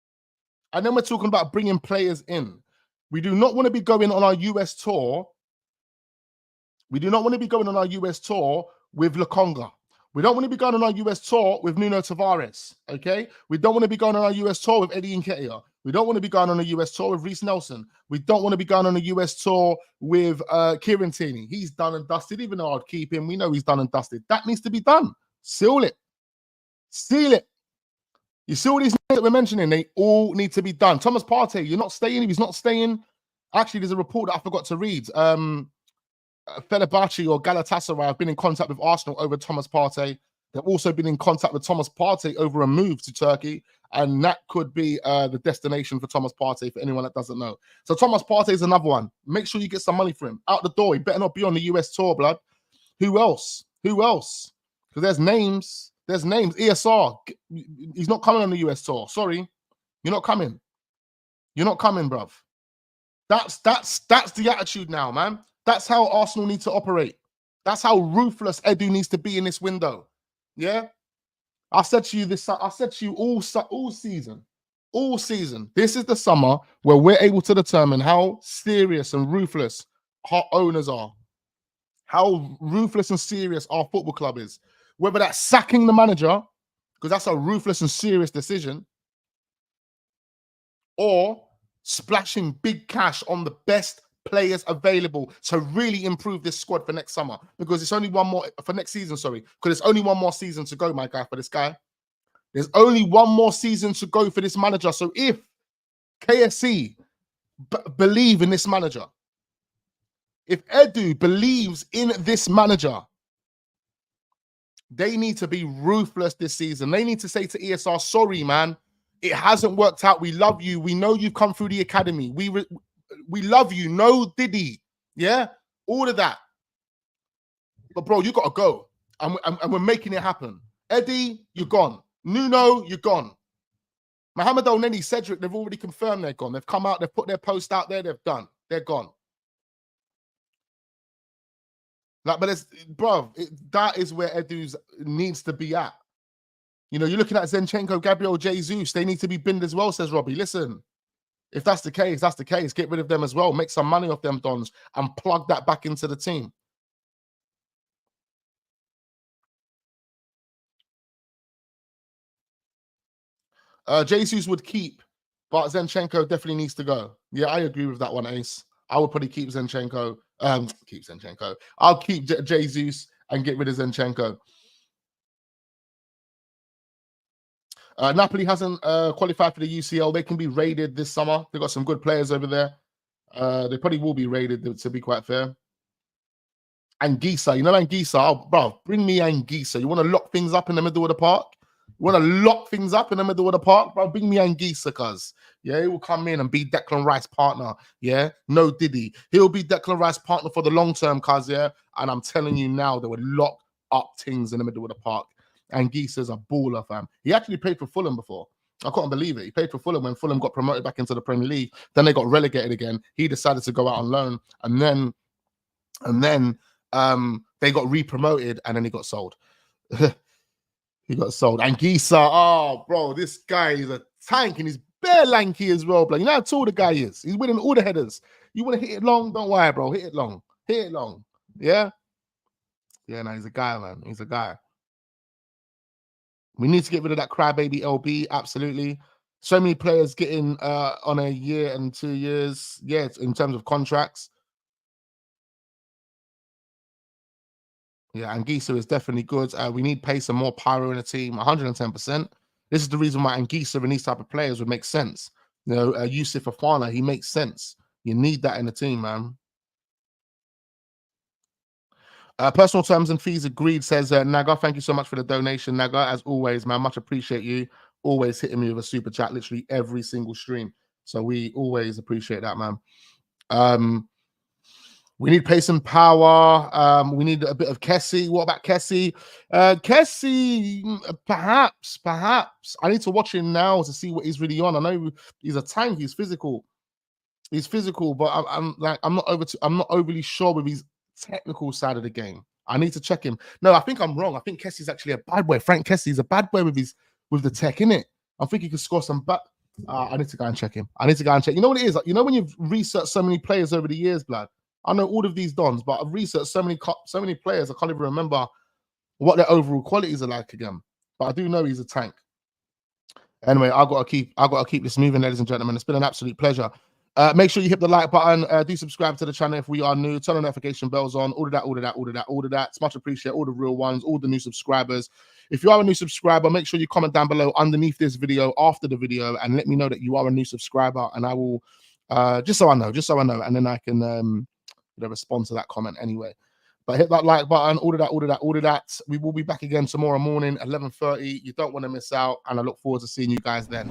And then we're talking about bringing players in. We do not want to be going on our US tour. We do not want to be going on our US tour with Lokonga. We don't want to be going on our US tour with Nuno Tavares, okay? We don't want to be going on our US tour with Eddie Nketiah. We don't want to be going on a US tour with Reece Nelson. We don't want to be going on a US tour with Kieran Tierney. He's done and dusted, even though I'd keep him. We know he's done and dusted. That needs to be done. Seal it. You see all these names that we're mentioning, they all need to be done. Thomas Partey, you're not staying. He's not staying. Actually, there's a report that I forgot to read. Fenerbahce or Galatasaray have been in contact with Arsenal over Thomas Partey. They've also been in contact with Thomas Partey over a move to Turkey, and that could be the destination for Thomas Partey for anyone that doesn't know. So Thomas Partey is another one. Make sure you get some money for him. Out the door. He better not be on the US tour, blood. Who else? Because there's names. ESR. He's not coming on the US tour. Sorry. You're not coming. Bruv. That's the attitude now, man. That's how Arsenal need to operate. That's how ruthless Edu needs to be in this window. Yeah? I said to you all season. This is the summer where we're able to determine how serious and ruthless our owners are. How ruthless and serious our football club is. Whether that's sacking the manager, because that's a ruthless and serious decision, or splashing big cash on the best players available to really improve this squad for next summer, because it's only one more for next season, because it's only one more season to go, my guy, for this guy. There's only one more season to go for this manager. So if KSC believe in this manager, if Edu believes in this manager, they need to be ruthless this season. They need to say to ESR, sorry, man, it hasn't worked out. We love you. We know you've come through the academy. We love you. No Diddy. Yeah? All of that. But, bro, you got to go. And we're making it happen. Eddie, you're gone. Nuno, you're gone. Mohamed El Neni, Cedric, they've already confirmed they're gone. They've come out. They've put their post out there. They've done. They're gone. Like, but that is where Edu's needs to be at. You know, you're looking at Zinchenko, Gabriel Jesus. They need to be binned as well, says Robbie. Listen, if that's the case, that's the case. Get rid of them as well. Make some money off them dons and plug that back into the team. Jesus would keep. But Zinchenko definitely needs to go. Yeah, I agree with that one, Ace. I would probably keep Zinchenko. Keep Zinchenko. I'll keep Jesus and get rid of Zinchenko. Napoli hasn't qualified for the UCL. They can be raided this summer. They've got some good players over there. They probably will be raided, to be quite fair. Anguissa, you know Anguissa? Oh, bro, bring me Anguissa. You want to lock things up in the middle of the park? You want to lock things up in the middle of the park, bro? Bring me Anguissa, cuz. Yeah, he will come in and be Declan Rice partner. Yeah, no Diddy. He'll be Declan Rice partner for the long term, cuz, yeah. And I'm telling you now, they would lock up things in the middle of the park. Anguissa's a baller, fam. He actually played for Fulham before. I can't believe it. He played for Fulham when Fulham got promoted back into the Premier League. Then they got relegated again. He decided to go out on loan, and then they got re-promoted, and then he got sold. He got sold. Anguissa, oh, bro, this guy is a tank, and he's bare lanky as well, bro. You know how tall the guy is? He's winning all the headers. You want to hit it long? Don't worry, bro. Hit it long. Hit it long. Yeah? Yeah, no, he's a guy, man. He's a guy. We need to get rid of that crybaby LB, absolutely. So many players getting on a year and 2 years, yeah, in terms of contracts. Yeah, Anguissa is definitely good. We need pace and more pyro in the team, 110%. This is the reason why Anguissa and these type of players would make sense. You know, Youssouf Fofana, he makes sense. You need that in the team, man. Personal terms and fees agreed, says Naga. Thank you so much for the donation, Naga. As always, man, much appreciate you. Always hitting me with a super chat, literally every single stream. So we always appreciate that, man. We need pace and power. We need a bit of Kessie. What about Kessie? Kessie, perhaps. I need to watch him now to see what he's really on. I know he's a tank. He's physical. But I'm not overly sure with his technical side of the game. I need to check him. No, I think I'm wrong. I think Kessie's actually a bad boy. Frank Kessie's a bad boy with the tech, innit? I think he could score some. But I need to go and check him. You know what it is? You know when you've researched so many players over the years, blood. I know all of these dons, but I've researched so many players. I can't even remember what their overall qualities are like again. But I do know he's a tank. Anyway, I gotta keep this moving, ladies and gentlemen. It's been an absolute pleasure. Make sure you hit the like button. Do subscribe to the channel if we are new. Turn on notification bells on. All of that. It's much appreciated. All the real ones, all the new subscribers. If you are a new subscriber, make sure you comment down below underneath this video, after the video, and let me know that you are a new subscriber. And I will, just so I know, and then I can respond to that comment anyway. But hit that like button, all of that. We will be back again tomorrow morning, 11:30. You don't want to miss out, and I look forward to seeing you guys then.